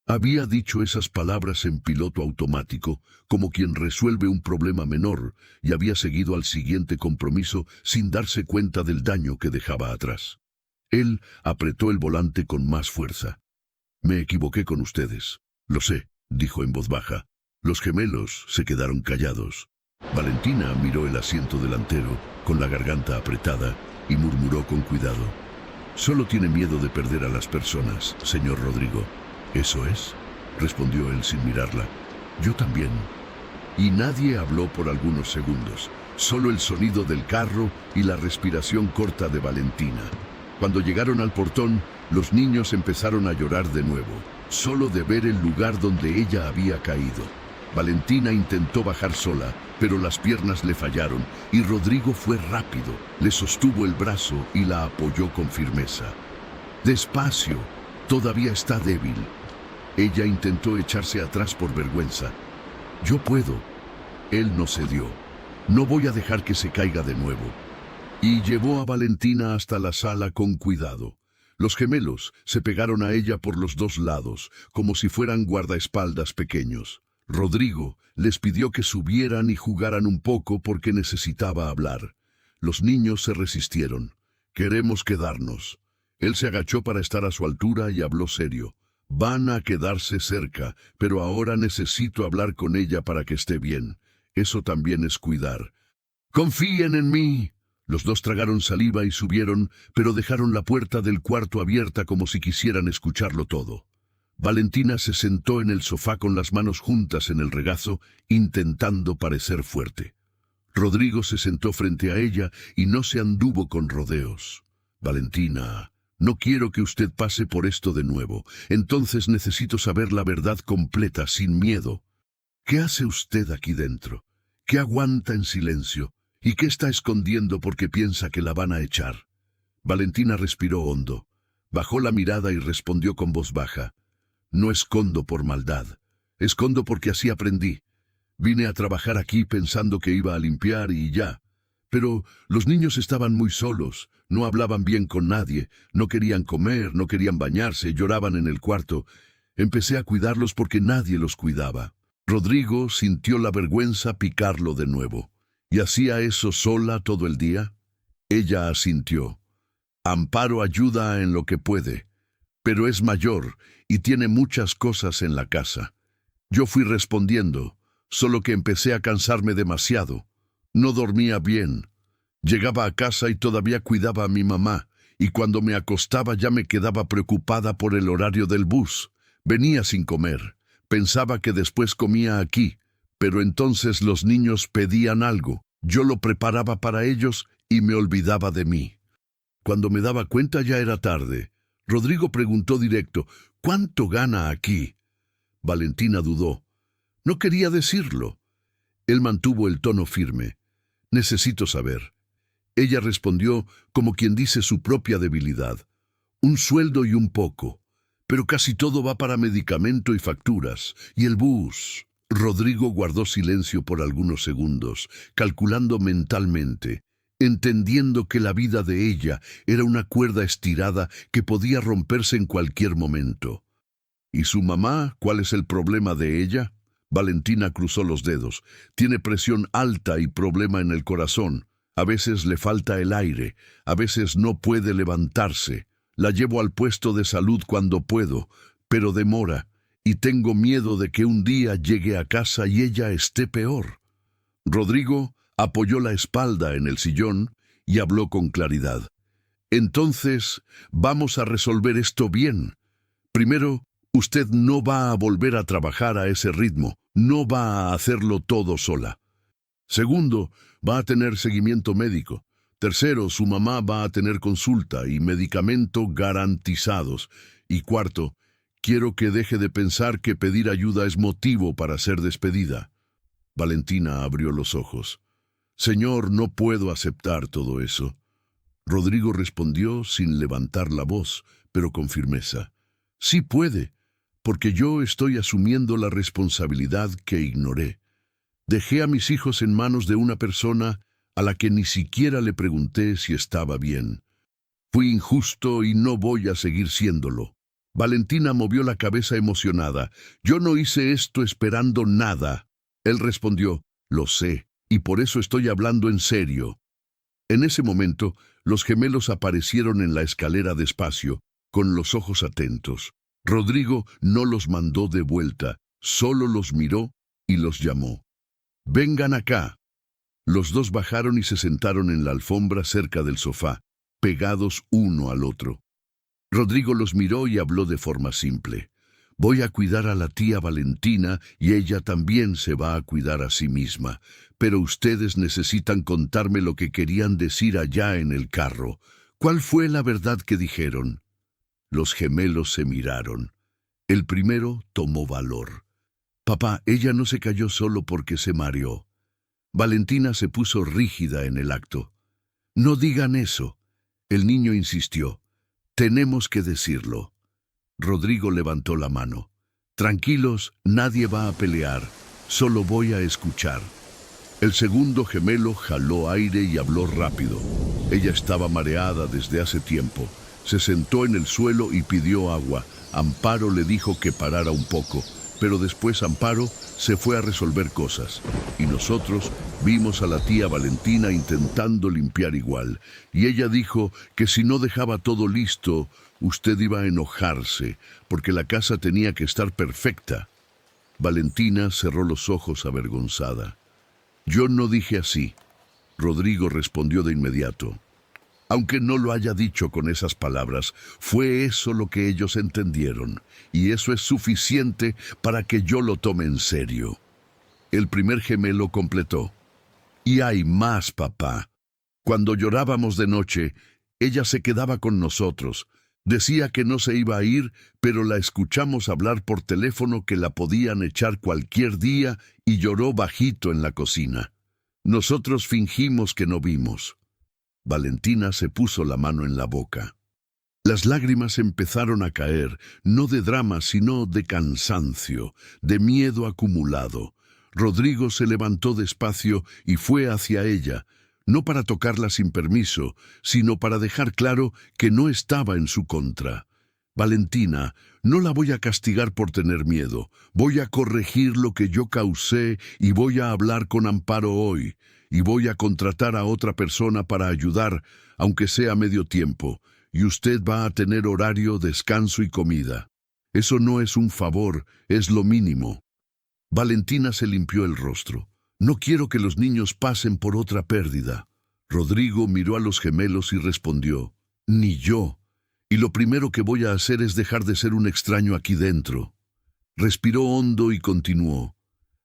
Había dicho esas palabras en piloto automático, como quien resuelve un problema menor, y había seguido al siguiente compromiso sin darse cuenta del daño que dejaba atrás. Él apretó el volante con más fuerza. «Me equivoqué con ustedes. Lo sé», dijo en voz baja. Los gemelos se quedaron callados. Valentina miró el asiento delantero, con la garganta apretada, y murmuró con cuidado. «Solo tiene miedo de perder a las personas, señor Rodrigo». «¿Eso es?», respondió él sin mirarla. «Yo también». Y nadie habló por algunos segundos, solo el sonido del carro y la respiración corta de Valentina. Cuando llegaron al portón, los niños empezaron a llorar de nuevo, solo de ver el lugar donde ella había caído. Valentina intentó bajar sola, pero las piernas le fallaron, y Rodrigo fue rápido, le sostuvo el brazo y la apoyó con firmeza. «Despacio, todavía está débil». Ella intentó echarse atrás por vergüenza. «Yo puedo». Él no cedió. «No voy a dejar que se caiga de nuevo». Y llevó a Valentina hasta la sala con cuidado. Los gemelos se pegaron a ella por los dos lados, como si fueran guardaespaldas pequeños. Rodrigo les pidió que subieran y jugaran un poco porque necesitaba hablar. Los niños se resistieron. «Queremos quedarnos». Él se agachó para estar a su altura y habló serio. «Van a quedarse cerca, pero ahora necesito hablar con ella para que esté bien. Eso también es cuidar». «Confíen en mí». Los dos tragaron saliva y subieron, pero dejaron la puerta del cuarto abierta como si quisieran escucharlo todo. Valentina se sentó en el sofá con las manos juntas en el regazo, intentando parecer fuerte. Rodrigo se sentó frente a ella y no se anduvo con rodeos. «Valentina, no quiero que usted pase por esto de nuevo. Entonces necesito saber la verdad completa, sin miedo. ¿Qué hace usted aquí dentro? ¿Qué aguanta en silencio? ¿Y qué está escondiendo porque piensa que la van a echar?» Valentina respiró hondo, bajó la mirada y respondió con voz baja. «No escondo por maldad. Escondo porque así aprendí. Vine a trabajar aquí pensando que iba a limpiar y ya. Pero los niños estaban muy solos, no hablaban bien con nadie, no querían comer, no querían bañarse, lloraban en el cuarto. Empecé a cuidarlos porque nadie los cuidaba». Rodrigo sintió la vergüenza picarlo de nuevo. «¿Y hacía eso sola todo el día?» Ella asintió. «Amparo ayuda en lo que puede». pero es mayor y tiene muchas cosas en la casa. Yo fui respondiendo, solo que empecé a cansarme demasiado. No dormía bien. Llegaba a casa y todavía cuidaba a mi mamá, y cuando me acostaba ya me quedaba preocupada por el horario del bus. Venía sin comer. Pensaba que después comía aquí, pero entonces los niños pedían algo. Yo lo preparaba para ellos y me olvidaba de mí. Cuando me daba cuenta ya era tarde. Rodrigo preguntó directo, ¿cuánto gana aquí? Valentina dudó. No quería decirlo. Él mantuvo el tono firme. Necesito saber. Ella respondió como quien dice su propia debilidad. Un sueldo y un poco. Pero casi todo va para medicamento y facturas. Y el bus. Rodrigo guardó silencio por algunos segundos, calculando mentalmente, entendiendo que la vida de ella era una cuerda estirada que podía romperse en cualquier momento. ¿Y su mamá? ¿Cuál es el problema de ella? Valentina cruzó los dedos. Tiene presión alta y problema en el corazón. A veces le falta el aire, a veces no puede levantarse. La llevo al puesto de salud cuando puedo, pero demora, y tengo miedo de que un día llegue a casa y ella esté peor. Rodrigo apoyó la espalda en el sillón y habló con claridad. Entonces, vamos a resolver esto bien. Primero, usted no va a volver a trabajar a ese ritmo, no va a hacerlo todo sola. Segundo, va a tener seguimiento médico. Tercero, su mamá va a tener consulta y medicamento garantizados. Y cuarto, quiero que deje de pensar que pedir ayuda es motivo para ser despedida. Valentina abrió los ojos. Señor, no puedo aceptar todo eso. Rodrigo respondió sin levantar la voz, pero con firmeza. Sí puede, porque yo estoy asumiendo la responsabilidad que ignoré. Dejé a mis hijos en manos de una persona a la que ni siquiera le pregunté si estaba bien. Fui injusto y no voy a seguir siéndolo. Valentina movió la cabeza emocionada. Yo no hice esto esperando nada. Él respondió, lo sé, y por eso estoy hablando en serio. En ese momento, los gemelos aparecieron en la escalera despacio, con los ojos atentos. Rodrigo no los mandó de vuelta, solo los miró y los llamó. «Vengan acá». Los dos bajaron y se sentaron en la alfombra cerca del sofá, pegados uno al otro. Rodrigo los miró y habló de forma simple. «Voy a cuidar a la tía Valentina y ella también se va a cuidar a sí misma. Pero ustedes necesitan contarme lo que querían decir allá en el carro. ¿Cuál fue la verdad que dijeron?» Los gemelos se miraron. El primero tomó valor. «Papá, ella no se cayó solo porque se mareó». Valentina se puso rígida en el acto. «No digan eso». El niño insistió. «Tenemos que decirlo». Rodrigo levantó la mano. «Tranquilos, nadie va a pelear. Solo voy a escuchar». El segundo gemelo jaló aire y habló rápido. Ella estaba mareada desde hace tiempo. Se sentó en el suelo y pidió agua. Amparo le dijo que parara un poco, pero después Amparo se fue a resolver cosas. Y nosotros vimos a la tía Valentina intentando limpiar igual. Y ella dijo que si no dejaba todo listo, usted iba a enojarse, porque la casa tenía que estar perfecta. Valentina cerró los ojos avergonzada. «Yo no dije así». Rodrigo respondió de inmediato. Aunque no lo haya dicho con esas palabras, fue eso lo que ellos entendieron, y eso es suficiente para que yo lo tome en serio. El primer gemelo completó. «Y hay más, papá. Cuando llorábamos de noche, ella se quedaba con nosotros. Decía que no se iba a ir, pero la escuchamos hablar por teléfono que la podían echar cualquier día y lloró bajito en la cocina. Nosotros fingimos que no vimos». Valentina se puso la mano en la boca. Las lágrimas empezaron a caer, no de drama, sino de cansancio, de miedo acumulado. Rodrigo se levantó despacio y fue hacia ella, no para tocarla sin permiso, sino para dejar claro que no estaba en su contra. «Valentina, no la voy a castigar por tener miedo. Voy a corregir lo que yo causé y voy a hablar con Amparo hoy. Y voy a contratar a otra persona para ayudar, aunque sea medio tiempo. y usted va a tener horario, descanso y comida. Eso no es un favor, es lo mínimo. Valentina se limpió el rostro. No quiero que los niños pasen por otra pérdida. Rodrigo miró a los gemelos y respondió, ni yo. Y lo primero que voy a hacer es dejar de ser un extraño aquí dentro. Respiró hondo y continuó.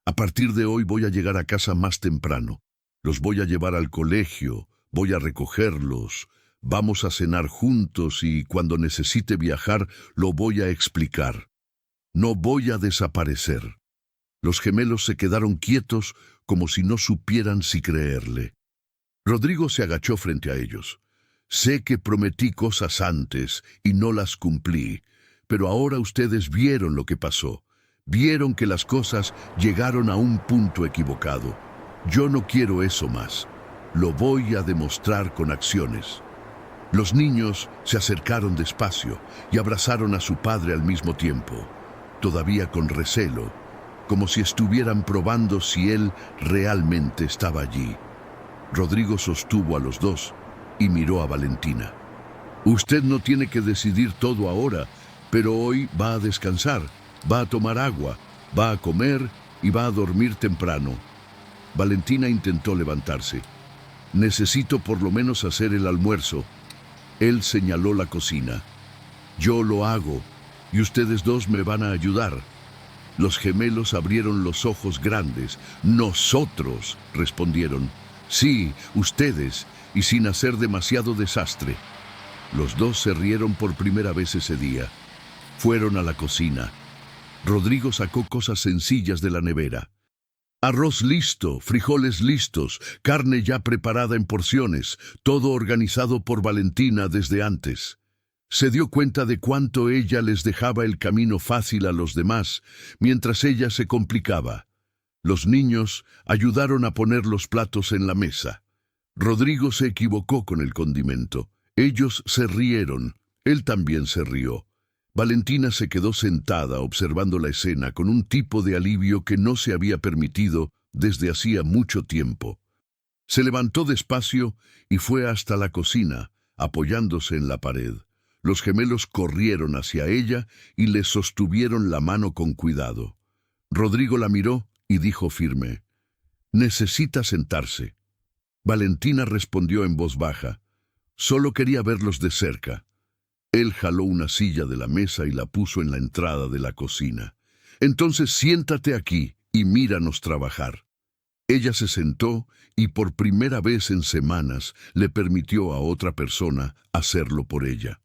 A partir de hoy voy a llegar a casa más temprano. Los voy a llevar al colegio, voy a recogerlos, vamos a cenar juntos y cuando necesite viajar lo voy a explicar. No voy a desaparecer. Los gemelos se quedaron quietos como si no supieran si creerle. Rodrigo se agachó frente a ellos. Sé que prometí cosas antes y no las cumplí, pero ahora ustedes vieron lo que pasó. Vieron que las cosas llegaron a un punto equivocado. Yo no quiero eso más. Lo voy a demostrar con acciones. Los niños se acercaron despacio y abrazaron a su padre al mismo tiempo, todavía con recelo, como si estuvieran probando si él realmente estaba allí. Rodrigo sostuvo a los dos y miró a Valentina. Usted no tiene que decidir todo ahora, pero hoy va a descansar, va a tomar agua, va a comer y va a dormir temprano. Valentina intentó levantarse. Necesito por lo menos hacer el almuerzo. Él señaló la cocina. Yo lo hago y ustedes dos me van a ayudar. Los gemelos abrieron los ojos grandes. Nosotros, respondieron. Sí, ustedes, y sin hacer demasiado desastre. Los dos se rieron por primera vez ese día. Fueron a la cocina. Rodrigo sacó cosas sencillas de la nevera. Arroz listo, frijoles listos, carne ya preparada en porciones, todo organizado por Valentina desde antes. Se dio cuenta de cuánto ella les dejaba el camino fácil a los demás, mientras ella se complicaba. Los niños ayudaron a poner los platos en la mesa. Rodrigo se equivocó con el condimento. Ellos se rieron. Él también se rió. Valentina se quedó sentada observando la escena con un tipo de alivio que no se había permitido desde hacía mucho tiempo. Se levantó despacio y fue hasta la cocina, apoyándose en la pared. Los gemelos corrieron hacia ella y le sostuvieron la mano con cuidado. Rodrigo la miró y dijo firme, «Necesita sentarse». Valentina respondió en voz baja, «Solo quería verlos de cerca». Él jaló una silla de la mesa y la puso en la entrada de la cocina. «Entonces siéntate aquí y míranos trabajar». Ella se sentó y por primera vez en semanas le permitió a otra persona hacerlo por ella.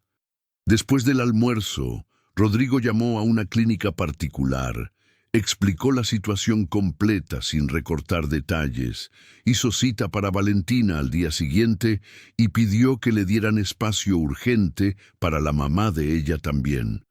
Después del almuerzo, Rodrigo llamó a una clínica particular, explicó la situación completa sin recortar detalles, hizo cita para Valentina al día siguiente y pidió que le dieran espacio urgente para la mamá de ella también.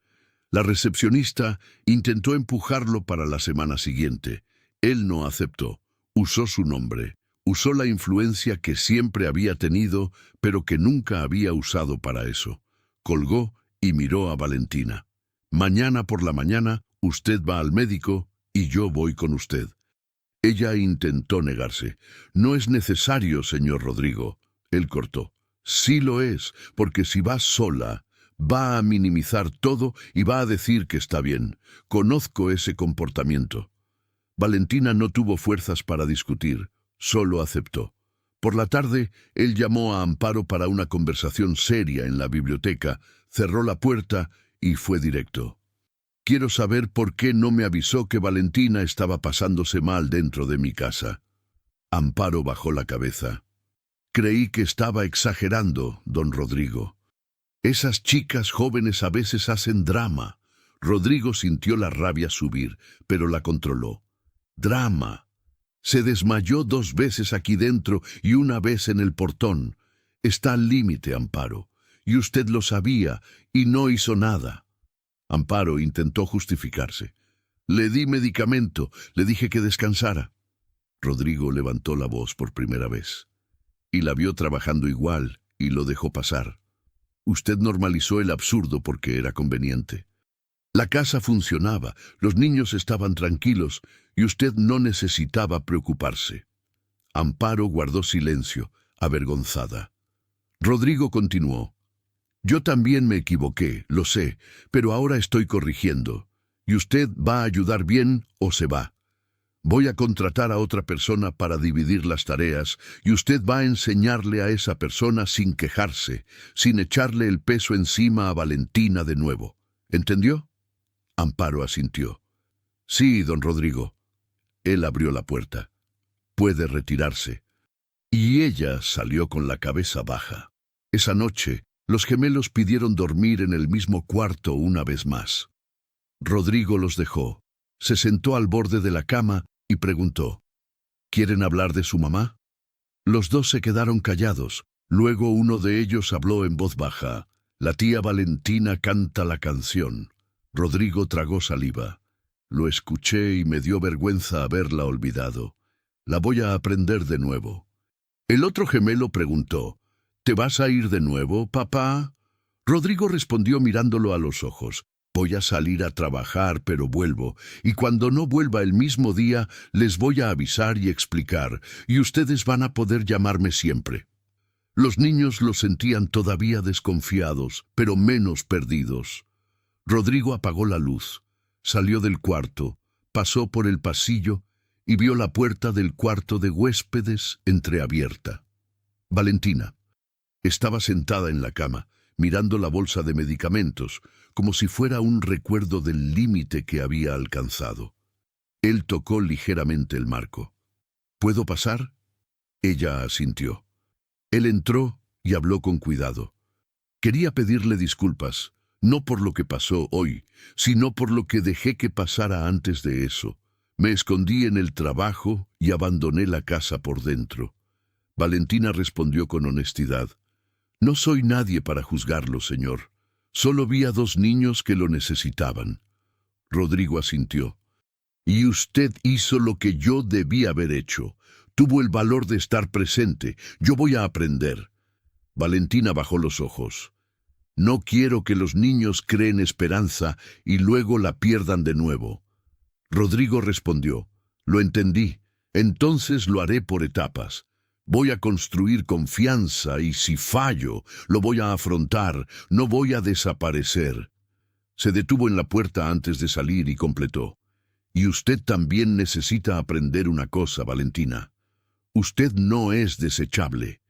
La recepcionista intentó empujarlo para la semana siguiente. Él no aceptó. Usó su nombre, usó la influencia que siempre había tenido, pero que nunca había usado para eso. Colgó y miró a Valentina. «Mañana por la mañana, usted va al médico y yo voy con usted». Ella intentó negarse. «No es necesario, señor Rodrigo». Él cortó. «Sí lo es, porque si va sola, va a minimizar todo y va a decir que está bien. Conozco ese comportamiento». Valentina no tuvo fuerzas para discutir, solo aceptó. Por la tarde, él llamó a Amparo para una conversación seria en la biblioteca, cerró la puerta y fue directo. «Quiero saber por qué no me avisó que Valentina estaba pasándose mal dentro de mi casa». Amparo bajó la cabeza. «Creí que estaba exagerando, don Rodrigo. Esas chicas jóvenes a veces hacen drama». Rodrigo sintió la rabia subir, pero la controló. «Drama. Se desmayó 2 veces aquí dentro y una vez en el portón. Está al límite, Amparo. Y usted lo sabía y no hizo nada». Amparo intentó justificarse. «Le di medicamento, le dije que descansara». Rodrigo levantó la voz por primera vez. Y la vio trabajando igual y lo dejó pasar. Usted normalizó el absurdo porque era conveniente. La casa funcionaba, los niños estaban tranquilos y usted no necesitaba preocuparse. Amparo guardó silencio, avergonzada. Rodrigo continuó. Yo también me equivoqué, lo sé, pero ahora estoy corrigiendo. ¿Y usted va a ayudar bien o se va? Voy a contratar a otra persona para dividir las tareas y usted va a enseñarle a esa persona sin quejarse, sin echarle el peso encima a Valentina de nuevo. ¿Entendió? Amparo asintió. Sí, don Rodrigo. Él abrió la puerta. Puede retirarse. Y ella salió con la cabeza baja. Esa noche, los gemelos pidieron dormir en el mismo cuarto una vez más. Rodrigo los dejó. Se sentó al borde de la cama y preguntó, ¿quieren hablar de su mamá? Los dos se quedaron callados. Luego uno de ellos habló en voz baja. La tía Valentina canta la canción. Rodrigo tragó saliva. Lo escuché y me dio vergüenza haberla olvidado. La voy a aprender de nuevo. El otro gemelo preguntó, ¿te vas a ir de nuevo, papá? Rodrigo respondió mirándolo a los ojos. Voy a salir a trabajar, pero vuelvo, y cuando no vuelva el mismo día, les voy a avisar y explicar, y ustedes van a poder llamarme siempre. Los niños lo sentían todavía desconfiados, pero menos perdidos. Rodrigo apagó la luz, salió del cuarto, pasó por el pasillo y vio la puerta del cuarto de huéspedes entreabierta. Valentina estaba sentada en la cama, mirando la bolsa de medicamentos, como si fuera un recuerdo del límite que había alcanzado. Él tocó ligeramente el marco. ¿Puedo pasar? Ella asintió. Él entró y habló con cuidado. Quería pedirle disculpas, no por lo que pasó hoy, sino por lo que dejé que pasara antes de eso. Me escondí en el trabajo y abandoné la casa por dentro. Valentina respondió con honestidad. No soy nadie para juzgarlo, señor. Solo vi a 2 niños que lo necesitaban. Rodrigo asintió. Y usted hizo lo que yo debí haber hecho. Tuvo el valor de estar presente. Yo voy a aprender. Valentina bajó los ojos. No quiero que los niños creen esperanza y luego la pierdan de nuevo. Rodrigo respondió. Lo entendí. Entonces lo haré por etapas. Voy a construir confianza y si fallo, lo voy a afrontar, no voy a desaparecer. Se detuvo en la puerta antes de salir y completó. Y usted también necesita aprender una cosa, Valentina. Usted no es desechable.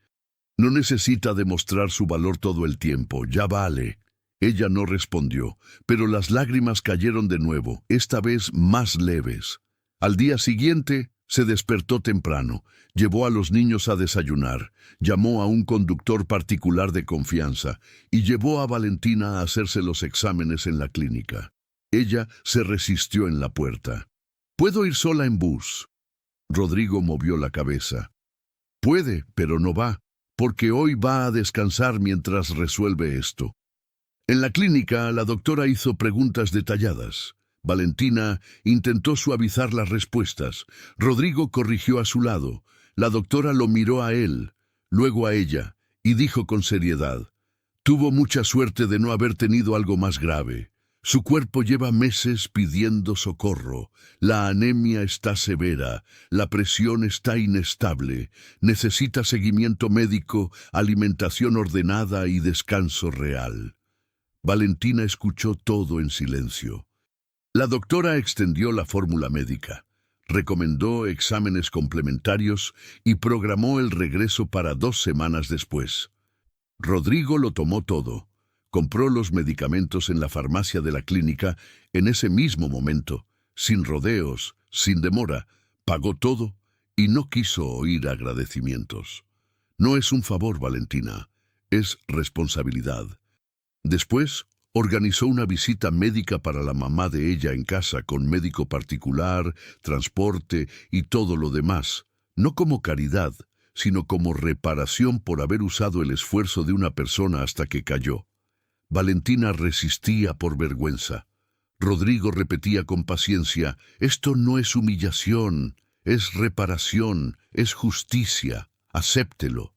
No necesita demostrar su valor todo el tiempo, ya vale. Ella no respondió, pero las lágrimas cayeron de nuevo, esta vez más leves. Al día siguiente, se despertó temprano, llevó a los niños a desayunar, llamó a un conductor particular de confianza y llevó a Valentina a hacerse los exámenes en la clínica. Ella se resistió en la puerta. ¿Puedo ir sola en bus? Rodrigo movió la cabeza. Puede, pero no va, porque hoy va a descansar mientras resuelve esto. En la clínica, la doctora hizo preguntas detalladas. Valentina intentó suavizar las respuestas. Rodrigo corrigió a su lado. La doctora lo miró a él, luego a ella, y dijo con seriedad, tuvo mucha suerte de no haber tenido algo más grave. Su cuerpo lleva meses pidiendo socorro. La anemia está severa, la presión está inestable, necesita seguimiento médico, alimentación ordenada y descanso real. Valentina escuchó todo en silencio. La doctora extendió la fórmula médica, recomendó exámenes complementarios y programó el regreso para 2 semanas después. Rodrigo lo tomó todo. Compró los medicamentos en la farmacia de la clínica en ese mismo momento, sin rodeos, sin demora, pagó todo y no quiso oír agradecimientos. No es un favor, Valentina, es responsabilidad. Después, organizó una visita médica para la mamá de ella en casa con médico particular, transporte y todo lo demás, no como caridad, sino como reparación por haber usado el esfuerzo de una persona hasta que cayó. Valentina resistía por vergüenza. Rodrigo repetía con paciencia, esto no es humillación, es reparación, es justicia, acéptelo.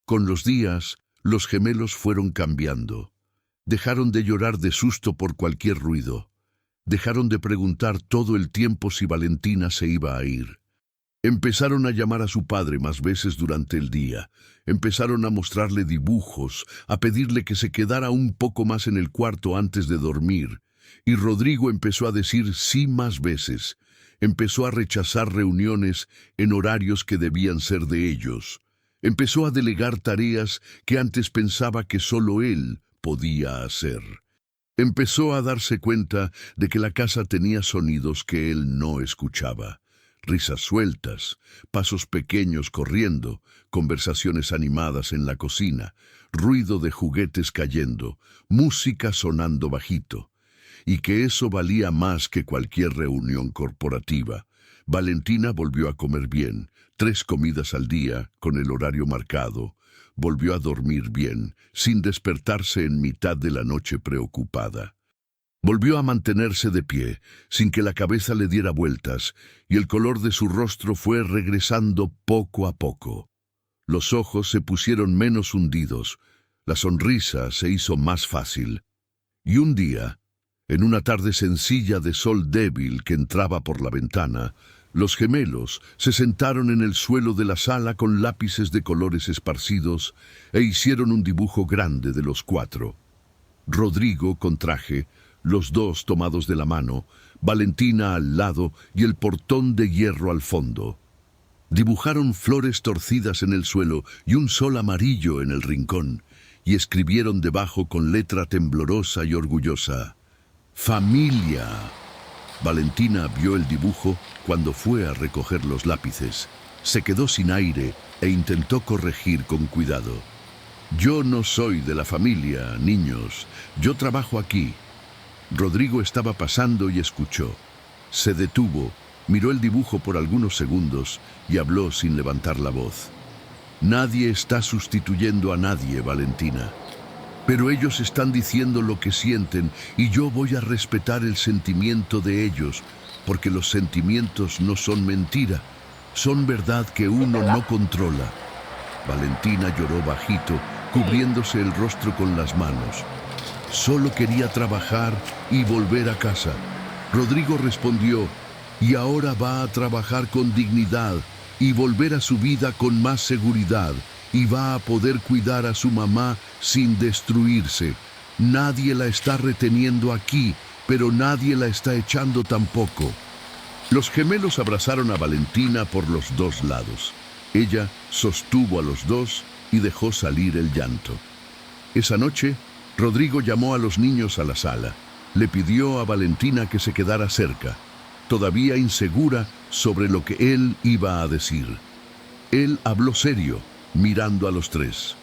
Con los días, los gemelos fueron cambiando. Dejaron de llorar de susto por cualquier ruido. Dejaron de preguntar todo el tiempo si Valentina se iba a ir. Empezaron a llamar a su padre más veces durante el día. Empezaron a mostrarle dibujos, a pedirle que se quedara un poco más en el cuarto antes de dormir. Y Rodrigo empezó a decir sí más veces. Empezó a rechazar reuniones en horarios que debían ser de ellos. Empezó a delegar tareas que antes pensaba que solo él podía hacer. Empezó a darse cuenta de que la casa tenía sonidos que él no escuchaba. Risas sueltas, pasos pequeños corriendo, conversaciones animadas en la cocina, ruido de juguetes cayendo, música sonando bajito. Y que eso valía más que cualquier reunión corporativa. Valentina volvió a comer bien, 3 comidas al día, con el horario marcado. Volvió a dormir bien, sin despertarse en mitad de la noche preocupada. Volvió a mantenerse de pie, sin que la cabeza le diera vueltas, y el color de su rostro fue regresando poco a poco. Los ojos se pusieron menos hundidos, la sonrisa se hizo más fácil. Y un día, en una tarde sencilla de sol débil que entraba por la ventana, los gemelos se sentaron en el suelo de la sala con lápices de colores esparcidos e hicieron un dibujo grande de los 4. Rodrigo con traje, los 2 tomados de la mano, Valentina al lado y el portón de hierro al fondo. Dibujaron flores torcidas en el suelo y un sol amarillo en el rincón, y escribieron debajo con letra temblorosa y orgullosa: ¡Familia! Valentina vio el dibujo cuando fue a recoger los lápices. Se quedó sin aire e intentó corregir con cuidado. Yo no soy de la familia, niños. Yo trabajo aquí. Rodrigo estaba pasando y escuchó. Se detuvo, miró el dibujo por algunos segundos y habló sin levantar la voz. Nadie está sustituyendo a nadie, Valentina. Pero ellos están diciendo lo que sienten y yo voy a respetar el sentimiento de ellos, porque los sentimientos no son mentira, son verdad que uno no controla. Valentina lloró bajito, cubriéndose el rostro con las manos. Solo quería trabajar y volver a casa. Rodrigo respondió, y ahora va a trabajar con dignidad y volver a su vida con más seguridad, y va a poder cuidar a su mamá sin destruirse. Nadie la está reteniendo aquí, pero nadie la está echando tampoco. Los gemelos abrazaron a Valentina por los 2 lados. Ella sostuvo a los 2 y dejó salir el llanto. Esa noche, Rodrigo llamó a los niños a la sala. Le pidió a Valentina que se quedara cerca, todavía insegura sobre lo que él iba a decir. Él habló serio, mirando a los 3.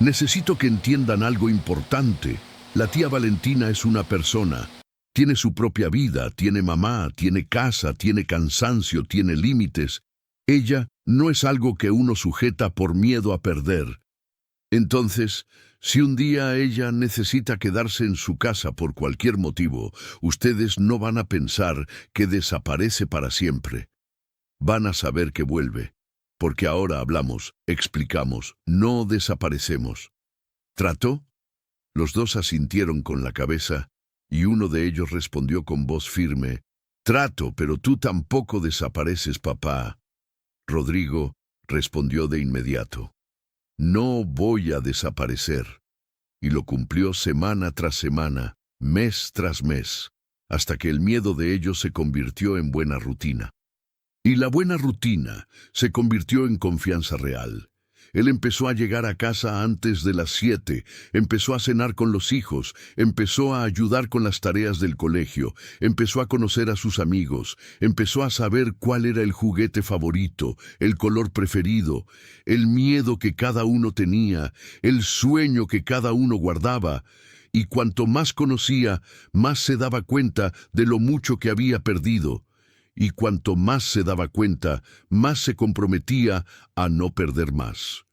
Necesito que entiendan algo importante. La tía Valentina es una persona. Tiene su propia vida, tiene mamá, tiene casa, tiene cansancio, tiene límites. Ella no es algo que uno sujeta por miedo a perder. Entonces, si un día ella necesita quedarse en su casa por cualquier motivo, ustedes no van a pensar que desaparece para siempre. Van a saber que vuelve, porque ahora hablamos, explicamos, no desaparecemos. ¿Trato? Los 2 asintieron con la cabeza y uno de ellos respondió con voz firme: Trato, pero tú tampoco desapareces, papá. Rodrigo respondió de inmediato: No voy a desaparecer. Y lo cumplió semana tras semana, mes tras mes, hasta que el miedo de ellos se convirtió en buena rutina. Y la buena rutina se convirtió en confianza real. Él empezó a llegar a casa antes de las 7, empezó a cenar con los hijos, empezó a ayudar con las tareas del colegio, empezó a conocer a sus amigos, empezó a saber cuál era el juguete favorito, el color preferido, el miedo que cada uno tenía, el sueño que cada uno guardaba. Y cuanto más conocía, más se daba cuenta de lo mucho que había perdido. Y cuanto más se daba cuenta, más se comprometía a no perder más.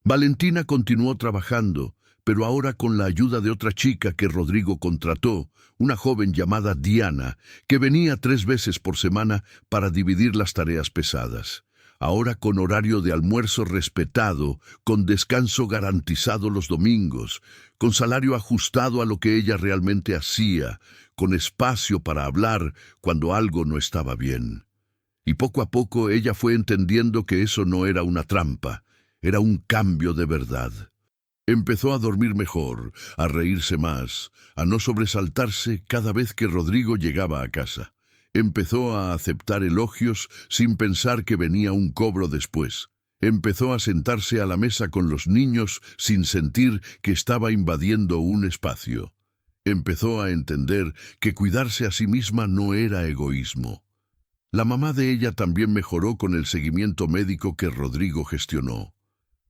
Valentina continuó trabajando, pero ahora con la ayuda de otra chica que Rodrigo contrató, una joven llamada Diana, que venía 3 veces por semana para dividir las tareas pesadas. Ahora con horario de almuerzo respetado, con descanso garantizado los domingos, con salario ajustado a lo que ella realmente hacía, con espacio para hablar cuando algo no estaba bien. Y poco a poco ella fue entendiendo que eso no era una trampa, era un cambio de verdad. Empezó a dormir mejor, a reírse más, a no sobresaltarse cada vez que Rodrigo llegaba a casa. Empezó a aceptar elogios sin pensar que venía un cobro después. Empezó a sentarse a la mesa con los niños sin sentir que estaba invadiendo un espacio. Empezó a entender que cuidarse a sí misma no era egoísmo. La mamá de ella también mejoró con el seguimiento médico que Rodrigo gestionó.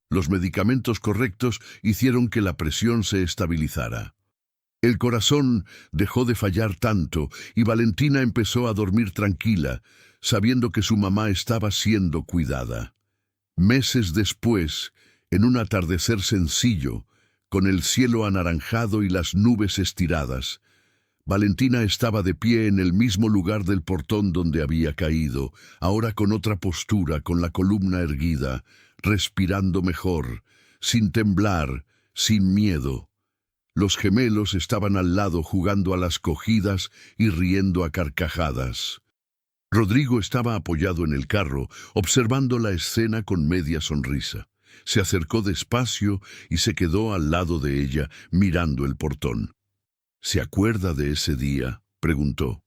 Los medicamentos correctos hicieron que la presión se estabilizara. El corazón dejó de fallar tanto y Valentina empezó a dormir tranquila, sabiendo que su mamá estaba siendo cuidada. Meses después, en un atardecer sencillo, con el cielo anaranjado y las nubes estiradas, Valentina estaba de pie en el mismo lugar del portón donde había caído, ahora con otra postura, con la columna erguida, respirando mejor, sin temblar, sin miedo. Los gemelos estaban al lado jugando a las cogidas y riendo a carcajadas. Rodrigo estaba apoyado en el carro, observando la escena con media sonrisa. Se acercó despacio y se quedó al lado de ella, mirando el portón. ¿Se acuerda de ese día?, preguntó.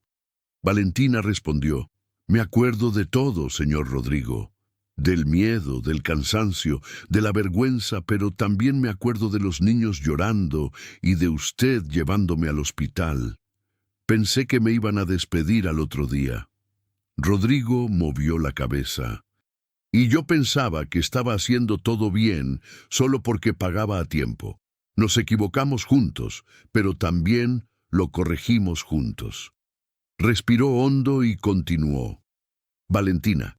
Valentina respondió: «Me acuerdo de todo, señor Rodrigo. Del miedo, del cansancio, de la vergüenza, pero también me acuerdo de los niños llorando y de usted llevándome al hospital. Pensé que me iban a despedir al otro día». Rodrigo movió la cabeza. «Y yo pensaba que estaba haciendo todo bien solo porque pagaba a tiempo. Nos equivocamos juntos, pero también lo corregimos juntos». Respiró hondo y continuó: «Valentina,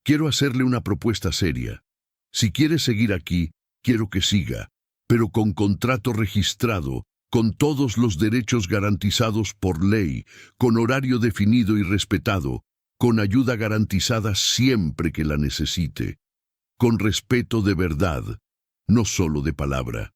quiero hacerle una propuesta seria. Si quiere seguir aquí, quiero que siga, pero con contrato registrado, con todos los derechos garantizados por ley, con horario definido y respetado, con ayuda garantizada siempre que la necesite, con respeto de verdad, no solo de palabra.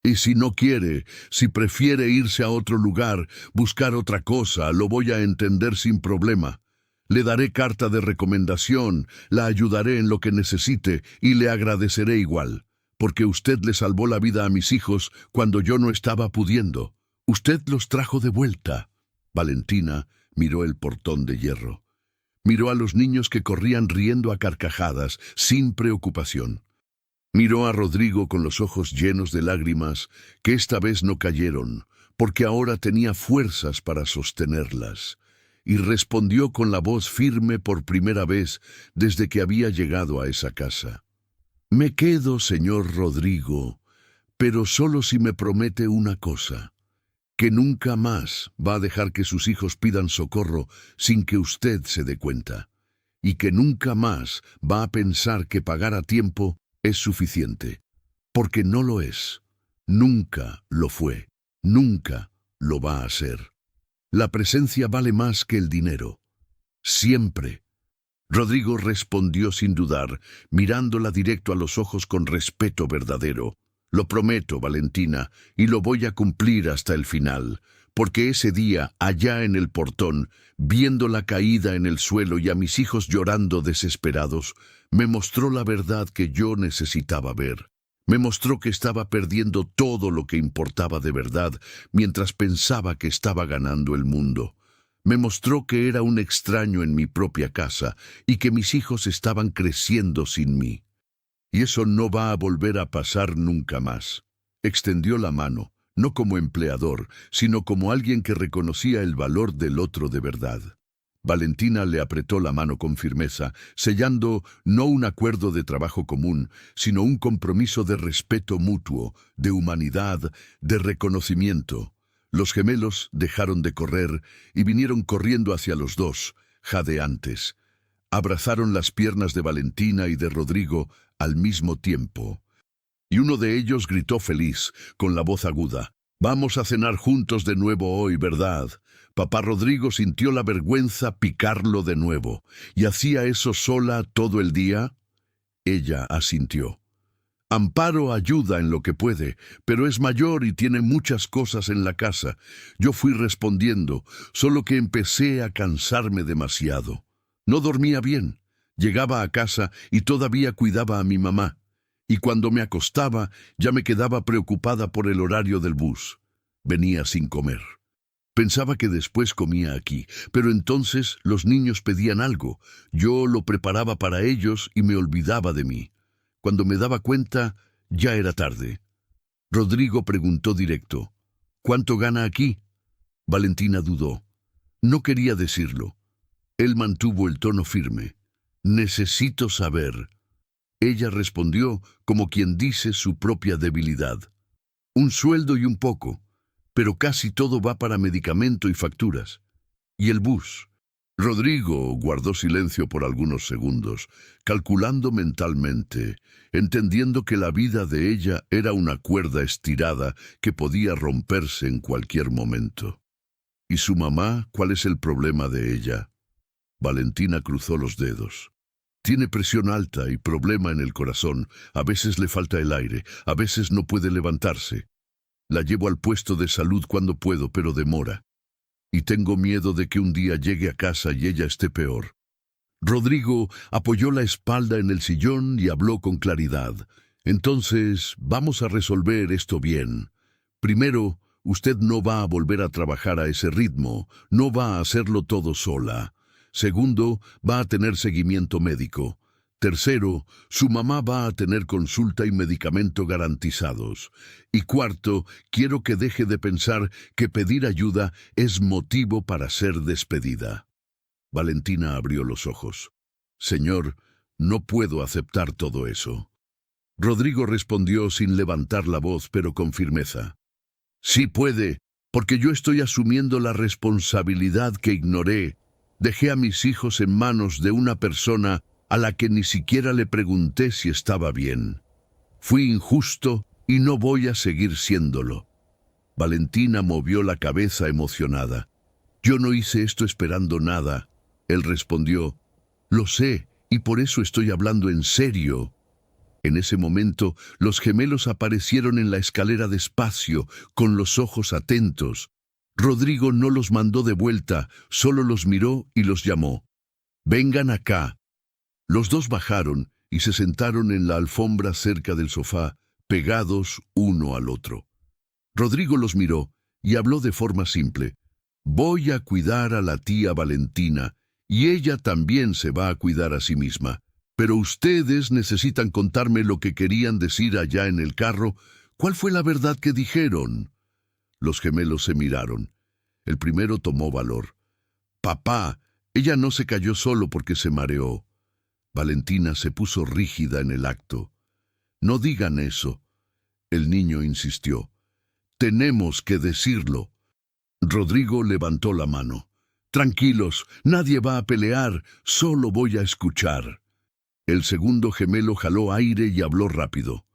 Y si no quiere, si prefiere irse a otro lugar, buscar otra cosa, lo voy a entender sin problema. Le daré carta de recomendación, la ayudaré en lo que necesite y le agradeceré igual, porque usted le salvó la vida a mis hijos cuando yo no estaba pudiendo. Usted los trajo de vuelta». Valentina miró el portón de hierro. Miró a los niños que corrían riendo a carcajadas, sin preocupación. Miró a Rodrigo con los ojos llenos de lágrimas, que esta vez no cayeron, porque ahora tenía fuerzas para sostenerlas, y respondió con la voz firme por primera vez desde que había llegado a esa casa: «Me quedo, señor Rodrigo, pero solo si me promete una cosa, que nunca más va a dejar que sus hijos pidan socorro sin que usted se dé cuenta, y que nunca más va a pensar que pagar a tiempo es suficiente, porque no lo es, nunca lo fue, nunca lo va a ser. La presencia vale más que el dinero. Siempre». Rodrigo respondió sin dudar, mirándola directo a los ojos con respeto verdadero: «Lo prometo, Valentina, y lo voy a cumplir hasta el final, porque ese día, allá en el portón, viendo la caída en el suelo y a mis hijos llorando desesperados, me mostró la verdad que yo necesitaba ver. Me mostró que estaba perdiendo todo lo que importaba de verdad mientras pensaba que estaba ganando el mundo. Me mostró que era un extraño en mi propia casa y que mis hijos estaban creciendo sin mí. Y eso no va a volver a pasar nunca más». Extendió la mano, no como empleador, sino como alguien que reconocía el valor del otro de verdad. Valentina le apretó la mano con firmeza, sellando no un acuerdo de trabajo común, sino un compromiso de respeto mutuo, de humanidad, de reconocimiento. Los gemelos dejaron de correr y vinieron corriendo hacia los dos, jadeantes. Abrazaron las piernas de Valentina y de Rodrigo al mismo tiempo. Y uno de ellos gritó feliz, con la voz aguda: «Vamos a cenar juntos de nuevo hoy, ¿verdad?». Papá Rodrigo sintió la vergüenza picarlo de nuevo. «¿Y hacía eso sola todo el día?». Ella asintió. «Amparo ayuda en lo que puede, pero es mayor y tiene muchas cosas en la casa. Yo fui respondiendo, solo que empecé a cansarme demasiado». No dormía bien. Llegaba a casa y todavía cuidaba a mi mamá. Y cuando me acostaba, ya me quedaba preocupada por el horario del bus. Venía sin comer. Pensaba que después comía aquí, pero entonces los niños pedían algo. Yo lo preparaba para ellos y me olvidaba de mí. Cuando me daba cuenta, ya era tarde. Rodrigo preguntó directo: ¿cuánto gana aquí? Valentina dudó. No quería decirlo. Él mantuvo el tono firme. Necesito saber. Ella respondió como quien dice su propia debilidad. Un sueldo y un poco, pero casi todo va para medicamento y facturas. ¿Y el bus? Rodrigo guardó silencio por algunos segundos, calculando mentalmente, entendiendo que la vida de ella era una cuerda estirada que podía romperse en cualquier momento. ¿Y su mamá? ¿Cuál es el problema de ella? Valentina cruzó los dedos. Tiene presión alta y problema en el corazón. A veces le falta el aire, a veces no puede levantarse. La llevo al puesto de salud cuando puedo, pero demora. Y tengo miedo de que un día llegue a casa y ella esté peor. Rodrigo apoyó la espalda en el sillón y habló con claridad. Entonces, vamos a resolver esto bien. Primero, usted no va a volver a trabajar a ese ritmo, no va a hacerlo todo sola. Segundo, va a tener seguimiento médico. Tercero, su mamá va a tener consulta y medicamento garantizados. Y cuarto, quiero que deje de pensar que pedir ayuda es motivo para ser despedida. Valentina abrió los ojos. Señor, no puedo aceptar todo eso. Rodrigo respondió sin levantar la voz, pero con firmeza. Sí puede, porque yo estoy asumiendo la responsabilidad que ignoré. Dejé a mis hijos en manos de una persona a la que ni siquiera le pregunté si estaba bien. Fui injusto y no voy a seguir siéndolo. Valentina movió la cabeza emocionada. Yo no hice esto esperando nada. Él respondió: lo sé, y por eso estoy hablando en serio. En ese momento, los gemelos aparecieron en la escalera despacio, con los ojos atentos. Rodrigo no los mandó de vuelta, solo los miró y los llamó. Vengan acá. Los dos bajaron y se sentaron en la alfombra cerca del sofá, pegados uno al otro. Rodrigo los miró y habló de forma simple. Voy a cuidar a la tía Valentina, y ella también se va a cuidar a sí misma. Pero ustedes necesitan contarme lo que querían decir allá en el carro. ¿Cuál fue la verdad que dijeron? Los gemelos se miraron. El primero tomó valor. Papá, ella no se cayó solo porque se mareó. Valentina se puso rígida en el acto. No digan eso. El niño insistió. Tenemos que decirlo. Rodrigo levantó la mano. Tranquilos, nadie va a pelear, solo voy a escuchar. El segundo gemelo jaló aire y habló rápido.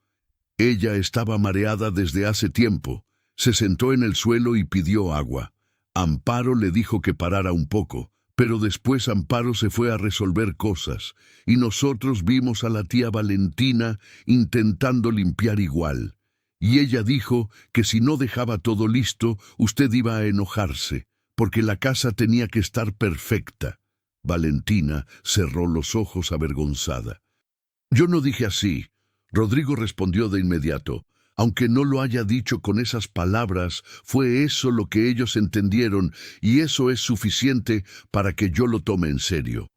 Ella estaba mareada desde hace tiempo. Se sentó en el suelo y pidió agua. Amparo le dijo que parara un poco, pero después Amparo se fue a resolver cosas, y nosotros vimos a la tía Valentina intentando limpiar igual. Y ella dijo que si no dejaba todo listo, usted iba a enojarse, porque la casa tenía que estar perfecta. Valentina cerró los ojos avergonzada. Yo no dije así. Rodrigo respondió de inmediato. Aunque no lo haya dicho con esas palabras, fue eso lo que ellos entendieron, y eso es suficiente para que yo lo tome en serio.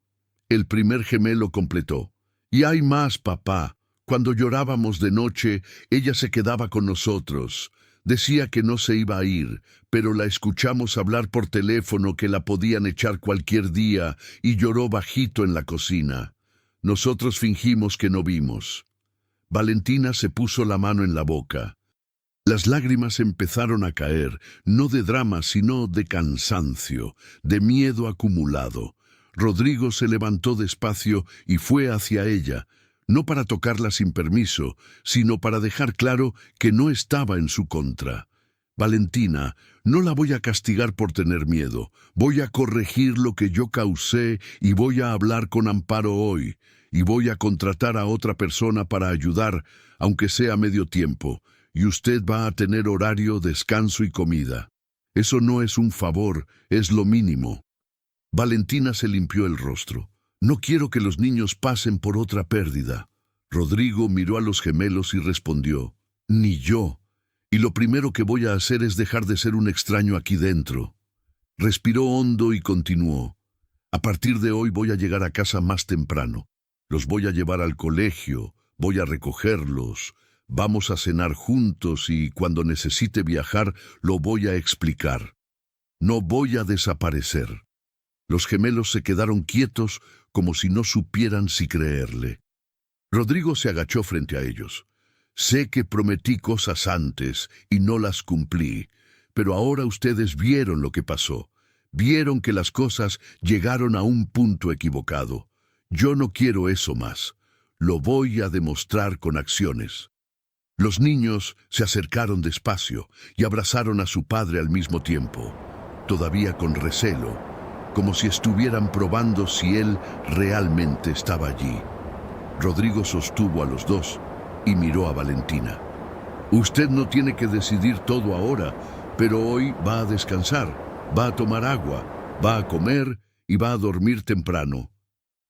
El primer gemelo completó. Y hay más, papá. Cuando llorábamos de noche, ella se quedaba con nosotros. Decía que no se iba a ir, pero la escuchamos hablar por teléfono que la podían echar cualquier día, y lloró bajito en la cocina. Nosotros fingimos que no vimos. Valentina se puso la mano en la boca. Las lágrimas empezaron a caer, no de drama, sino de cansancio, de miedo acumulado. Rodrigo se levantó despacio y fue hacia ella, no para tocarla sin permiso, sino para dejar claro que no estaba en su contra. Valentina, no la voy a castigar por tener miedo. Voy a corregir lo que yo causé y voy a hablar con Amparo hoy. Y voy a contratar a otra persona para ayudar, aunque sea medio tiempo. Y usted va a tener horario, descanso y comida. Eso no es un favor, es lo mínimo. Valentina se limpió el rostro. No quiero que los niños pasen por otra pérdida. Rodrigo miró a los gemelos y respondió, ni yo. Y lo primero que voy a hacer es dejar de ser un extraño aquí dentro. Respiró hondo y continuó. A partir de hoy voy a llegar a casa más temprano. Los voy a llevar al colegio, voy a recogerlos, vamos a cenar juntos y cuando necesite viajar lo voy a explicar. No voy a desaparecer. Los gemelos se quedaron quietos como si no supieran si creerle. Rodrigo se agachó frente a ellos. Sé que prometí cosas antes y no las cumplí, pero ahora ustedes vieron lo que pasó. Vieron que las cosas llegaron a un punto equivocado. Yo no quiero eso más. Lo voy a demostrar con acciones. Los niños se acercaron despacio y abrazaron a su padre al mismo tiempo, todavía con recelo, como si estuvieran probando si él realmente estaba allí. Rodrigo sostuvo a los dos y miró a Valentina. Usted no tiene que decidir todo ahora, pero hoy va a descansar. Va a tomar agua, va a comer y va a dormir temprano.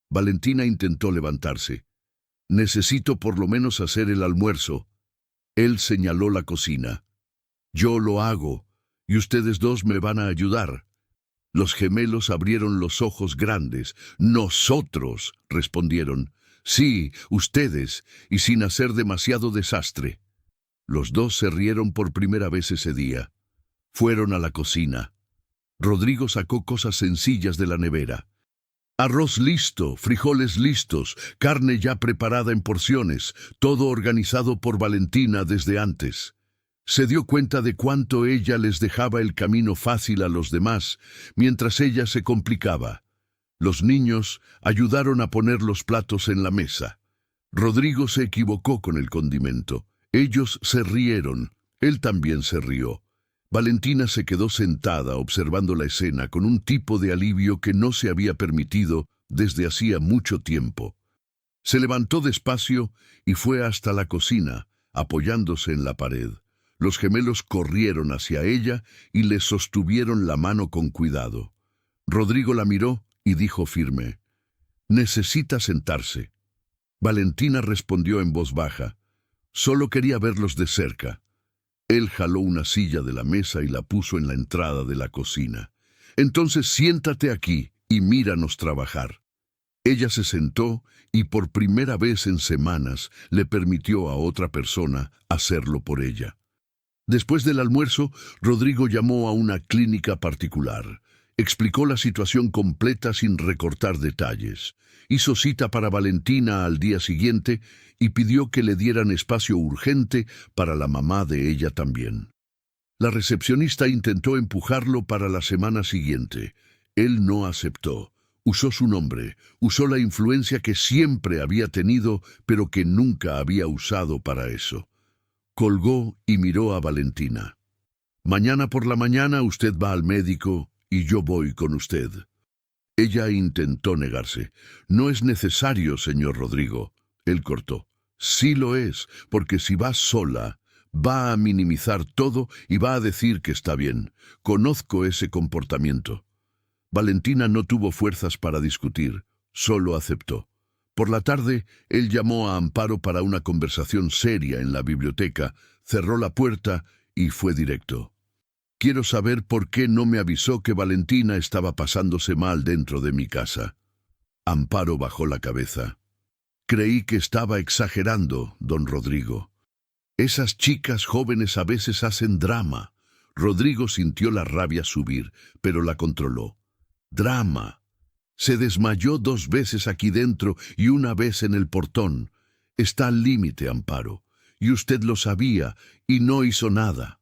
Valentina intentó levantarse. Necesito por lo menos hacer el almuerzo. Él señaló la cocina. Yo lo hago, y ustedes dos me van a ayudar. Los gemelos abrieron los ojos grandes. Nosotros, respondieron. Sí, ustedes, y sin hacer demasiado desastre. Los dos se rieron por primera vez ese día. Fueron a la cocina. Rodrigo sacó cosas sencillas de la nevera. Arroz listo, frijoles listos, carne ya preparada en porciones, todo organizado por Valentina desde antes. Se dio cuenta de cuánto ella les dejaba el camino fácil a los demás, mientras ella se complicaba. Los niños ayudaron a poner los platos en la mesa. Rodrigo se equivocó con el condimento. Ellos se rieron. Él también se rió. Valentina se quedó sentada observando la escena con un tipo de alivio que no se había permitido desde hacía mucho tiempo. Se levantó despacio y fue hasta la cocina, apoyándose en la pared. Los gemelos corrieron hacia ella y le sostuvieron la mano con cuidado. Rodrigo la miró y dijo firme, «Necesita sentarse». Valentina respondió en voz baja, «Solo quería verlos de cerca». Él jaló una silla de la mesa y la puso en la entrada de la cocina. «Entonces siéntate aquí y míranos trabajar». Ella se sentó y por primera vez en semanas le permitió a otra persona hacerlo por ella. Después del almuerzo, Rodrigo llamó a una clínica particular. Explicó la situación completa sin recortar detalles. Hizo cita para Valentina al día siguiente y pidió que le dieran espacio urgente para la mamá de ella también. La recepcionista intentó empujarlo para la semana siguiente. Él no aceptó. Usó su nombre, usó la influencia que siempre había tenido, pero que nunca había usado para eso. Colgó y miró a Valentina. «Mañana por la mañana usted va al médico y yo voy con usted». Ella intentó negarse. «No es necesario, señor Rodrigo». Él cortó. «Sí lo es, porque si va sola, va a minimizar todo y va a decir que está bien. Conozco ese comportamiento». Valentina no tuvo fuerzas para discutir, solo aceptó. Por la tarde, él llamó a Amparo para una conversación seria en la biblioteca, cerró la puerta y fue directo. «Quiero saber por qué no me avisó que Valentina estaba pasándose mal dentro de mi casa». Amparo bajó la cabeza. «Creí que estaba exagerando, don Rodrigo. Esas chicas jóvenes a veces hacen drama». Rodrigo sintió la rabia subir, pero la controló. «Drama. Se desmayó 2 veces aquí dentro y una vez en el portón. Está al límite, Amparo, y usted lo sabía y no hizo nada».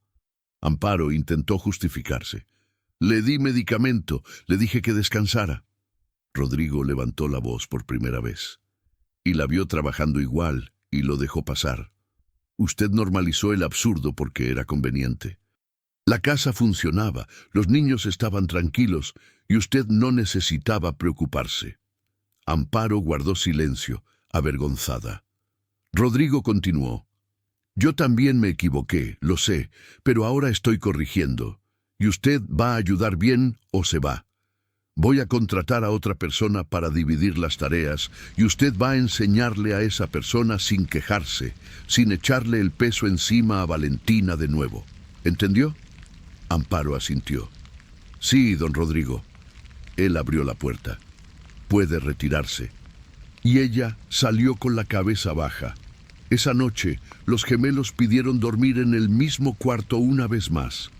Amparo intentó justificarse. «Le di medicamento, le dije que descansara». Rodrigo levantó la voz por primera vez. Y la vio trabajando igual y lo dejó pasar. Usted normalizó el absurdo porque era conveniente. La casa funcionaba, los niños estaban tranquilos y usted no necesitaba preocuparse. Amparo guardó silencio, avergonzada. Rodrigo continuó. «Yo también me equivoqué, lo sé, pero ahora estoy corrigiendo. Y usted va a ayudar bien o se va». Voy a contratar a otra persona para dividir las tareas y usted va a enseñarle a esa persona sin quejarse, sin echarle el peso encima a Valentina de nuevo. ¿Entendió? Amparo asintió. Sí, don Rodrigo. Él abrió la puerta. Puede retirarse. Y ella salió con la cabeza baja. Esa noche, los gemelos pidieron dormir en el mismo cuarto una vez más.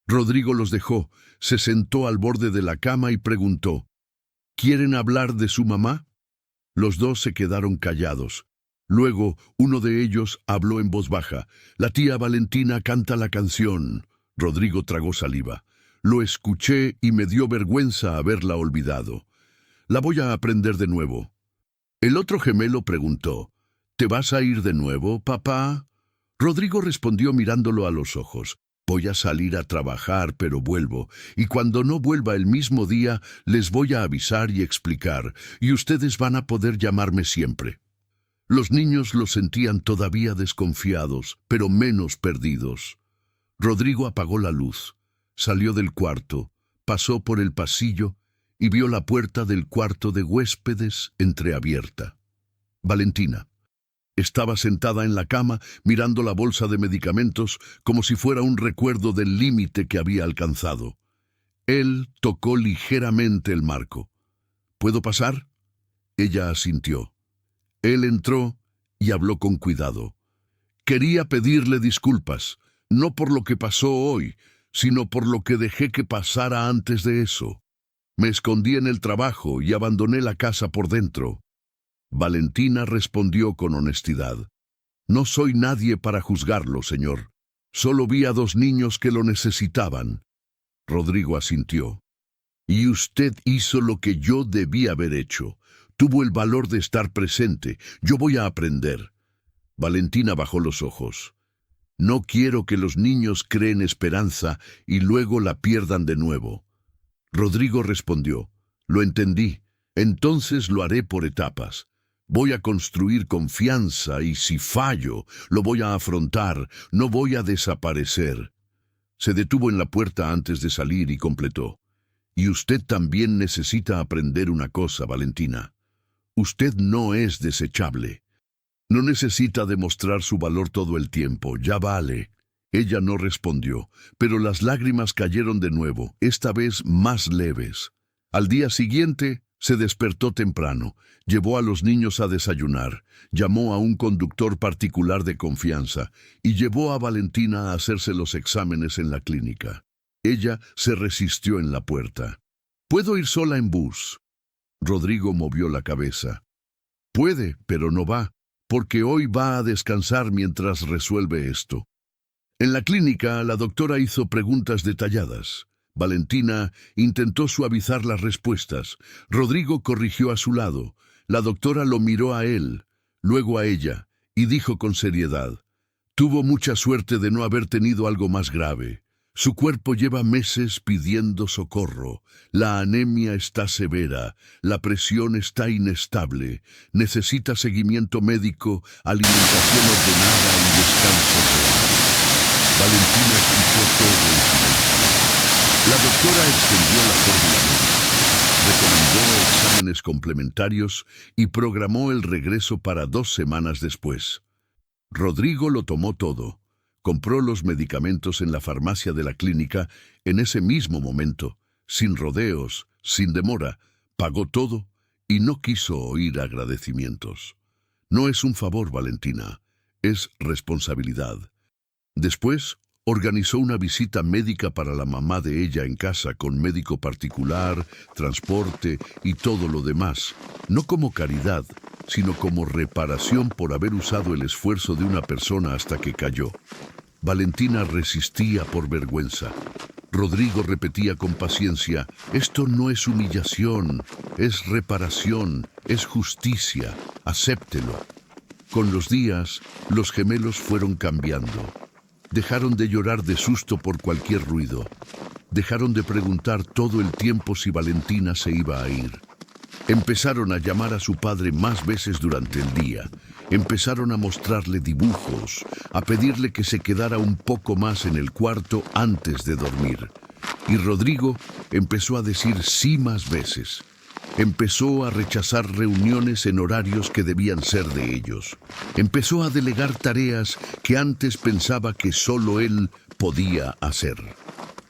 Rodrigo los dejó, se sentó al borde de la cama y preguntó, ¿quieren hablar de su mamá? Los dos se quedaron callados. Luego, uno de ellos habló en voz baja. La tía Valentina canta la canción. Rodrigo tragó saliva. Lo escuché y me dio vergüenza haberla olvidado. La voy a aprender de nuevo. El otro gemelo preguntó, ¿te vas a ir de nuevo, papá? Rodrigo respondió mirándolo a los ojos. Voy a salir a trabajar, pero vuelvo, y cuando no vuelva el mismo día, les voy a avisar y explicar, y ustedes van a poder llamarme siempre. Los niños lo sentían todavía desconfiados, pero menos perdidos. Rodrigo apagó la luz, salió del cuarto, pasó por el pasillo y vio la puerta del cuarto de huéspedes entreabierta. Valentina estaba sentada en la cama mirando la bolsa de medicamentos como si fuera un recuerdo del límite que había alcanzado. Él tocó ligeramente el marco. ¿Puedo pasar? Ella asintió. Él entró y habló con cuidado. Quería pedirle disculpas, no por lo que pasó hoy, sino por lo que dejé que pasara antes de eso. Me escondí en el trabajo y abandoné la casa por dentro. Valentina respondió con honestidad. No soy nadie para juzgarlo, señor. Solo vi a 2 niños que lo necesitaban. Rodrigo asintió. Y usted hizo lo que yo debí haber hecho. Tuvo el valor de estar presente. Yo voy a aprender. Valentina bajó los ojos. No quiero que los niños creen esperanza y luego la pierdan de nuevo. Rodrigo respondió. Lo entendí. Entonces lo haré por etapas. Voy a construir confianza y si fallo, lo voy a afrontar, no voy a desaparecer. Se detuvo en la puerta antes de salir y completó. Y usted también necesita aprender una cosa, Valentina. Usted no es desechable. No necesita demostrar su valor todo el tiempo, ya vale. Ella no respondió, pero las lágrimas cayeron de nuevo, esta vez más leves. Al día siguiente, se despertó temprano, llevó a los niños a desayunar, llamó a un conductor particular de confianza y llevó a Valentina a hacerse los exámenes en la clínica. Ella se resistió en la puerta. ¿Puedo ir sola en bus? Rodrigo movió la cabeza. Puede, pero no va, porque hoy va a descansar mientras resuelve esto. En la clínica, la doctora hizo preguntas detalladas. Valentina intentó suavizar las respuestas. Rodrigo corrigió a su lado. La doctora lo miró a él, luego a ella, y dijo con seriedad: tuvo mucha suerte de no haber tenido algo más grave. Su cuerpo lleva meses pidiendo socorro. La anemia está severa, la presión está inestable. Necesita seguimiento médico, alimentación ordenada y descanso real. Valentina escuchó todo en silencio. La doctora extendió la fórmula médica, recomendó exámenes complementarios y programó el regreso para 2 semanas después. Rodrigo lo tomó todo. Compró los medicamentos en la farmacia de la clínica en ese mismo momento, sin rodeos, sin demora, pagó todo y no quiso oír agradecimientos. No es un favor, Valentina, es responsabilidad. Después, organizó una visita médica para la mamá de ella en casa con médico particular, transporte y todo lo demás, no como caridad, sino como reparación por haber usado el esfuerzo de una persona hasta que cayó. Valentina resistía por vergüenza. Rodrigo repetía con paciencia: esto no es humillación, es reparación, es justicia, acéptelo. Con los días, los gemelos fueron cambiando. Dejaron de llorar de susto por cualquier ruido. Dejaron de preguntar todo el tiempo si Valentina se iba a ir. Empezaron a llamar a su padre más veces durante el día. Empezaron a mostrarle dibujos, a pedirle que se quedara un poco más en el cuarto antes de dormir. Y Rodrigo empezó a decir sí más veces. Empezó a rechazar reuniones en horarios que debían ser de ellos. Empezó a delegar tareas que antes pensaba que solo él podía hacer.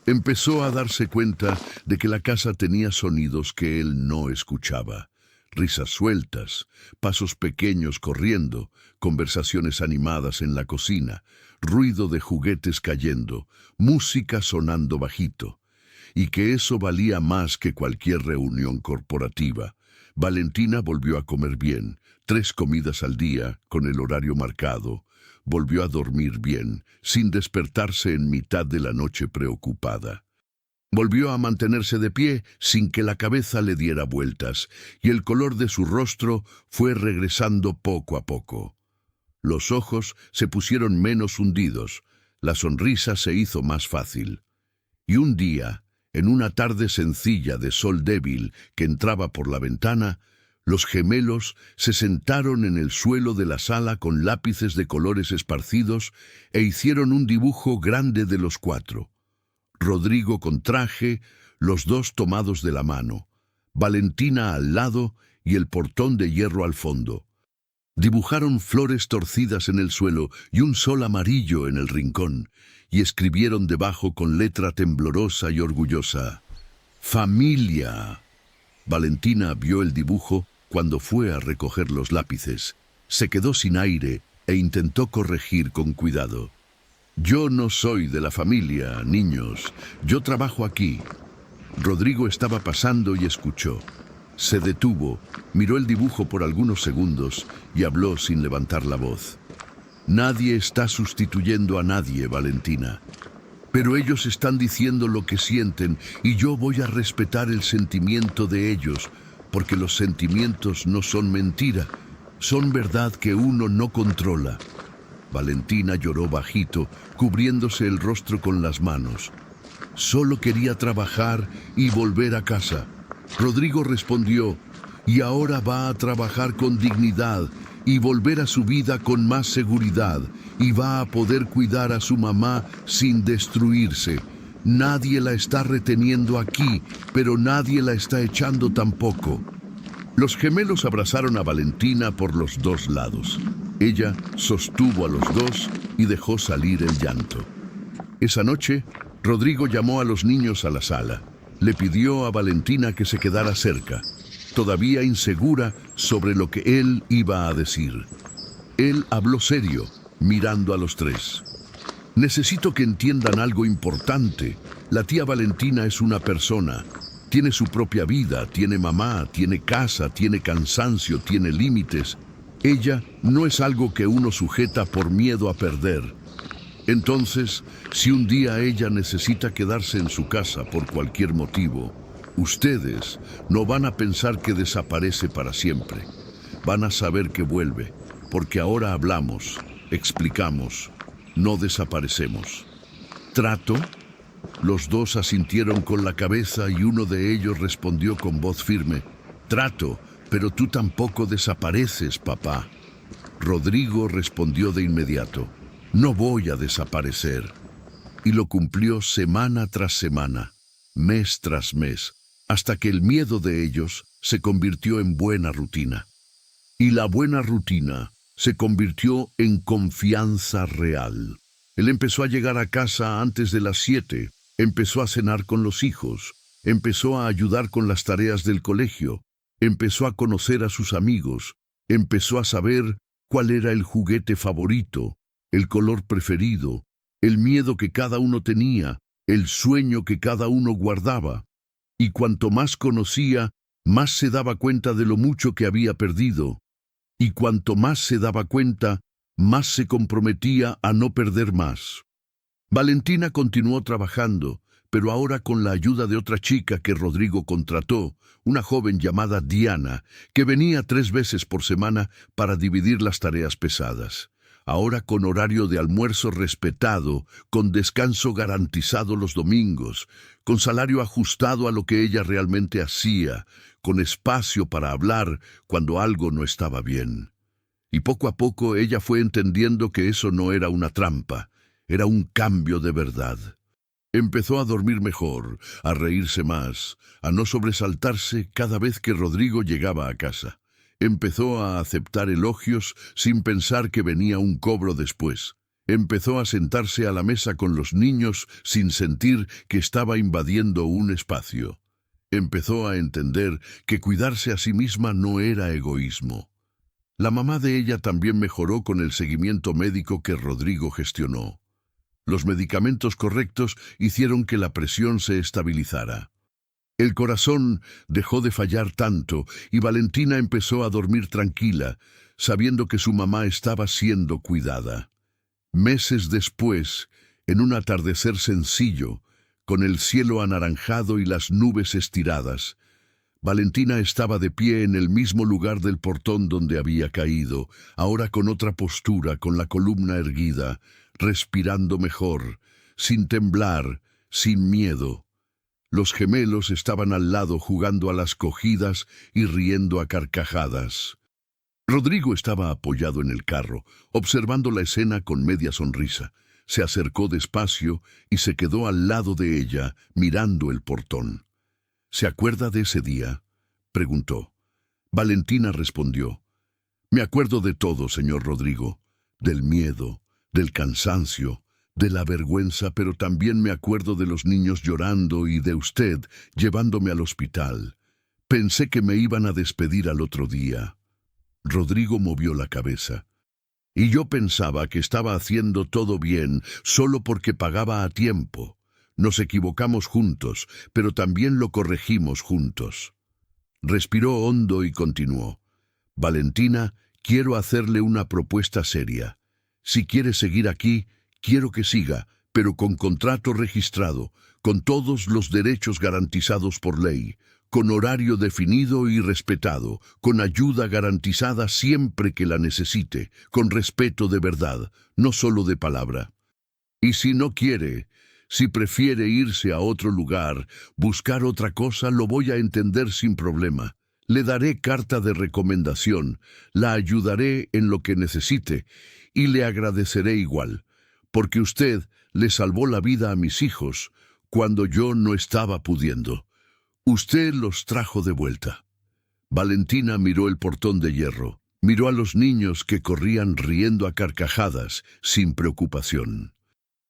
Empezó a darse cuenta de que la casa tenía sonidos que él no escuchaba. Risas sueltas, pasos pequeños corriendo, conversaciones animadas en la cocina, ruido de juguetes cayendo, música sonando bajito. Y que eso valía más que cualquier reunión corporativa. Valentina volvió a comer bien, 3 comidas al día, con el horario marcado. Volvió a dormir bien, sin despertarse en mitad de la noche preocupada. Volvió a mantenerse de pie sin que la cabeza le diera vueltas, y el color de su rostro fue regresando poco a poco. Los ojos se pusieron menos hundidos, la sonrisa se hizo más fácil. Y un día, en una tarde sencilla de sol débil que entraba por la ventana, los gemelos se sentaron en el suelo de la sala con lápices de colores esparcidos e hicieron un dibujo grande de los 4. Rodrigo con traje, los 2 tomados de la mano, Valentina al lado y el portón de hierro al fondo. Dibujaron flores torcidas en el suelo y un sol amarillo en el rincón, y escribieron debajo con letra temblorosa y orgullosa: ¡Familia! Valentina vio el dibujo cuando fue a recoger los lápices. Se quedó sin aire e intentó corregir con cuidado. Yo no soy de la familia, niños. Yo trabajo aquí. Rodrigo estaba pasando y escuchó. Se detuvo, miró el dibujo por algunos segundos y habló sin levantar la voz. Nadie está sustituyendo a nadie, Valentina. Pero ellos están diciendo lo que sienten y yo voy a respetar el sentimiento de ellos, porque los sentimientos no son mentira, son verdad que uno no controla. Valentina lloró bajito, cubriéndose el rostro con las manos. Solo quería trabajar y volver a casa. Rodrigo respondió, y ahora va a trabajar con dignidad y volver a su vida con más seguridad, y va a poder cuidar a su mamá sin destruirse. Nadie la está reteniendo aquí, pero nadie la está echando tampoco. Los gemelos abrazaron a Valentina por los 2 lados. Ella sostuvo a los 2 y dejó salir el llanto. Esa noche, Rodrigo llamó a los niños a la sala. Le pidió a Valentina que se quedara cerca, todavía insegura sobre lo que él iba a decir. Él habló serio, mirando a los 3. Necesito que entiendan algo importante. La tía Valentina es una persona. Tiene su propia vida, tiene mamá, tiene casa, tiene cansancio, tiene límites. Ella no es algo que uno sujeta por miedo a perder. Entonces, si un día ella necesita quedarse en su casa por cualquier motivo, ustedes no van a pensar que desaparece para siempre. Van a saber que vuelve, porque ahora hablamos, explicamos, no desaparecemos. ¿Trato? Los 2 asintieron con la cabeza y uno de ellos respondió con voz firme: Trato, pero tú tampoco desapareces, papá. Rodrigo respondió de inmediato: No voy a desaparecer. Y lo cumplió semana tras semana, mes tras mes, hasta que el miedo de ellos se convirtió en buena rutina. Y la buena rutina se convirtió en confianza real. Él empezó a llegar a casa antes de las 7, empezó a cenar con los hijos, empezó a ayudar con las tareas del colegio, empezó a conocer a sus amigos, empezó a saber cuál era el juguete favorito, el color preferido, el miedo que cada uno tenía, el sueño que cada uno guardaba. Y cuanto más conocía, más se daba cuenta de lo mucho que había perdido. Y cuanto más se daba cuenta, más se comprometía a no perder más. Valentina continuó trabajando, pero ahora con la ayuda de otra chica que Rodrigo contrató, una joven llamada Diana, que venía 3 veces por semana para dividir las tareas pesadas. Ahora con horario de almuerzo respetado, con descanso garantizado los domingos, con salario ajustado a lo que ella realmente hacía, con espacio para hablar cuando algo no estaba bien. Y poco a poco ella fue entendiendo que eso no era una trampa, era un cambio de verdad. Empezó a dormir mejor, a reírse más, a no sobresaltarse cada vez que Rodrigo llegaba a casa. Empezó a aceptar elogios sin pensar que venía un cobro después. Empezó a sentarse a la mesa con los niños sin sentir que estaba invadiendo un espacio. Empezó a entender que cuidarse a sí misma no era egoísmo. La mamá de ella también mejoró con el seguimiento médico que Rodrigo gestionó. Los medicamentos correctos hicieron que la presión se estabilizara. El corazón dejó de fallar tanto y Valentina empezó a dormir tranquila, sabiendo que su mamá estaba siendo cuidada. Meses después, en un atardecer sencillo, con el cielo anaranjado y las nubes estiradas, Valentina estaba de pie en el mismo lugar del portón donde había caído, ahora con otra postura, con la columna erguida, respirando mejor, sin temblar, sin miedo. Los gemelos estaban al lado jugando a las cogidas y riendo a carcajadas. Rodrigo estaba apoyado en el carro, observando la escena con media sonrisa. Se acercó despacio y se quedó al lado de ella, mirando el portón. ¿Se acuerda de ese día?, preguntó. Valentina respondió. Me acuerdo de todo, señor Rodrigo, del miedo, del cansancio, de la vergüenza, pero también me acuerdo de los niños llorando y de usted llevándome al hospital. Pensé que me iban a despedir al otro día. Rodrigo movió la cabeza. Y yo pensaba que estaba haciendo todo bien solo porque pagaba a tiempo. Nos equivocamos juntos, pero también lo corregimos juntos. Respiró hondo y continuó. Valentina, quiero hacerle una propuesta seria. Si quiere seguir aquí, quiero que siga, pero con contrato registrado, con todos los derechos garantizados por ley, con horario definido y respetado, con ayuda garantizada siempre que la necesite, con respeto de verdad, no solo de palabra. Y si no quiere, si prefiere irse a otro lugar, buscar otra cosa, lo voy a entender sin problema. Le daré carta de recomendación, la ayudaré en lo que necesite y le agradeceré igual, porque usted le salvó la vida a mis hijos cuando yo no estaba pudiendo. Usted los trajo de vuelta. Valentina miró el portón de hierro, miró a los niños que corrían riendo a carcajadas, sin preocupación.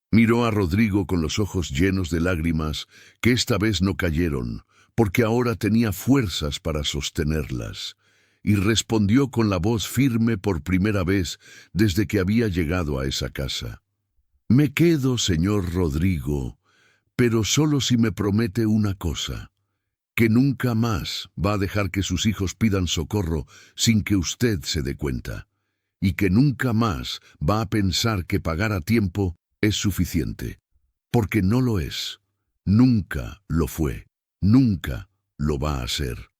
Miró a Rodrigo con los ojos llenos de lágrimas, que esta vez no cayeron, porque ahora tenía fuerzas para sostenerlas, y respondió con la voz firme por primera vez desde que había llegado a esa casa. Me quedo, señor Rodrigo, pero solo si me promete una cosa, que nunca más va a dejar que sus hijos pidan socorro sin que usted se dé cuenta, y que nunca más va a pensar que pagar a tiempo es suficiente, porque no lo es. Nunca lo fue, nunca lo va a ser.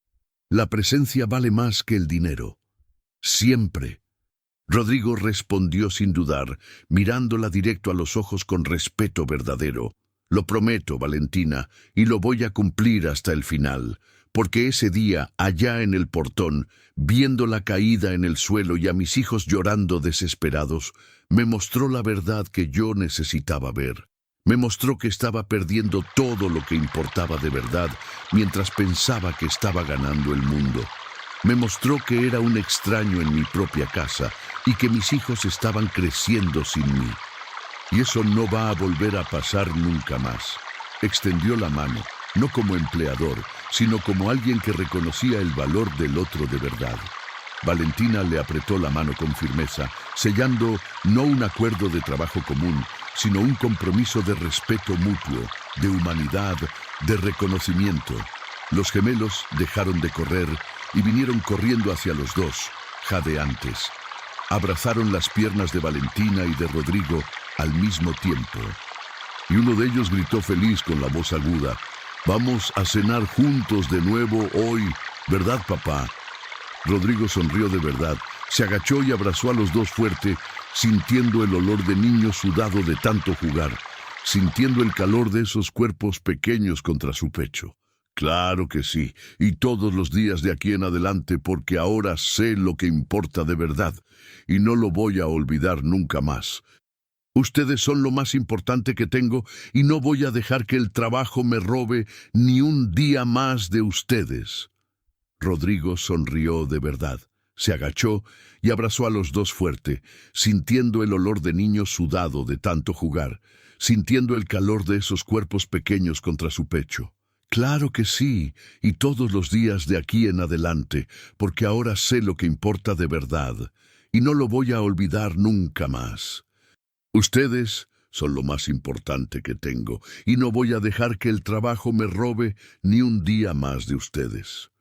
La presencia vale más que el dinero. Siempre. Rodrigo respondió sin dudar, mirándola directo a los ojos con respeto verdadero. Lo prometo, Valentina, y lo voy a cumplir hasta el final, porque ese día, allá en el portón, viendo la caída en el suelo y a mis hijos llorando desesperados, me mostró la verdad que yo necesitaba ver. Me mostró que estaba perdiendo todo lo que importaba de verdad, mientras pensaba que estaba ganando el mundo. Me mostró que era un extraño en mi propia casa y que mis hijos estaban creciendo sin mí. Y eso no va a volver a pasar nunca más. Extendió la mano, no como empleador, sino como alguien que reconocía el valor del otro de verdad. Valentina le apretó la mano con firmeza, sellando no un acuerdo de trabajo común, sino un compromiso de respeto mutuo, de humanidad, de reconocimiento. Los gemelos dejaron de correr y vinieron corriendo hacia los dos, jadeantes. Abrazaron las piernas de Valentina y de Rodrigo al mismo tiempo. Y uno de ellos gritó feliz con la voz aguda: «Vamos a cenar juntos de nuevo hoy, ¿verdad, papá?». Rodrigo sonrió de verdad, se agachó y abrazó a los dos fuerte, sintiendo el olor de niño sudado de tanto jugar, sintiendo el calor de esos cuerpos pequeños contra su pecho. Claro que sí, y todos los días de aquí en adelante, porque ahora sé lo que importa de verdad, y no lo voy a olvidar nunca más. Ustedes son lo más importante que tengo y no voy a dejar que el trabajo me robe ni un día más de ustedes. Rodrigo sonrió de verdad. Se agachó y abrazó a los dos fuerte, sintiendo el olor de niño sudado de tanto jugar, sintiendo el calor de esos cuerpos pequeños contra su pecho. Claro que sí, y todos los días de aquí en adelante, porque ahora sé lo que importa de verdad, y no lo voy a olvidar nunca más. Ustedes son lo más importante que tengo, y no voy a dejar que el trabajo me robe ni un día más de ustedes.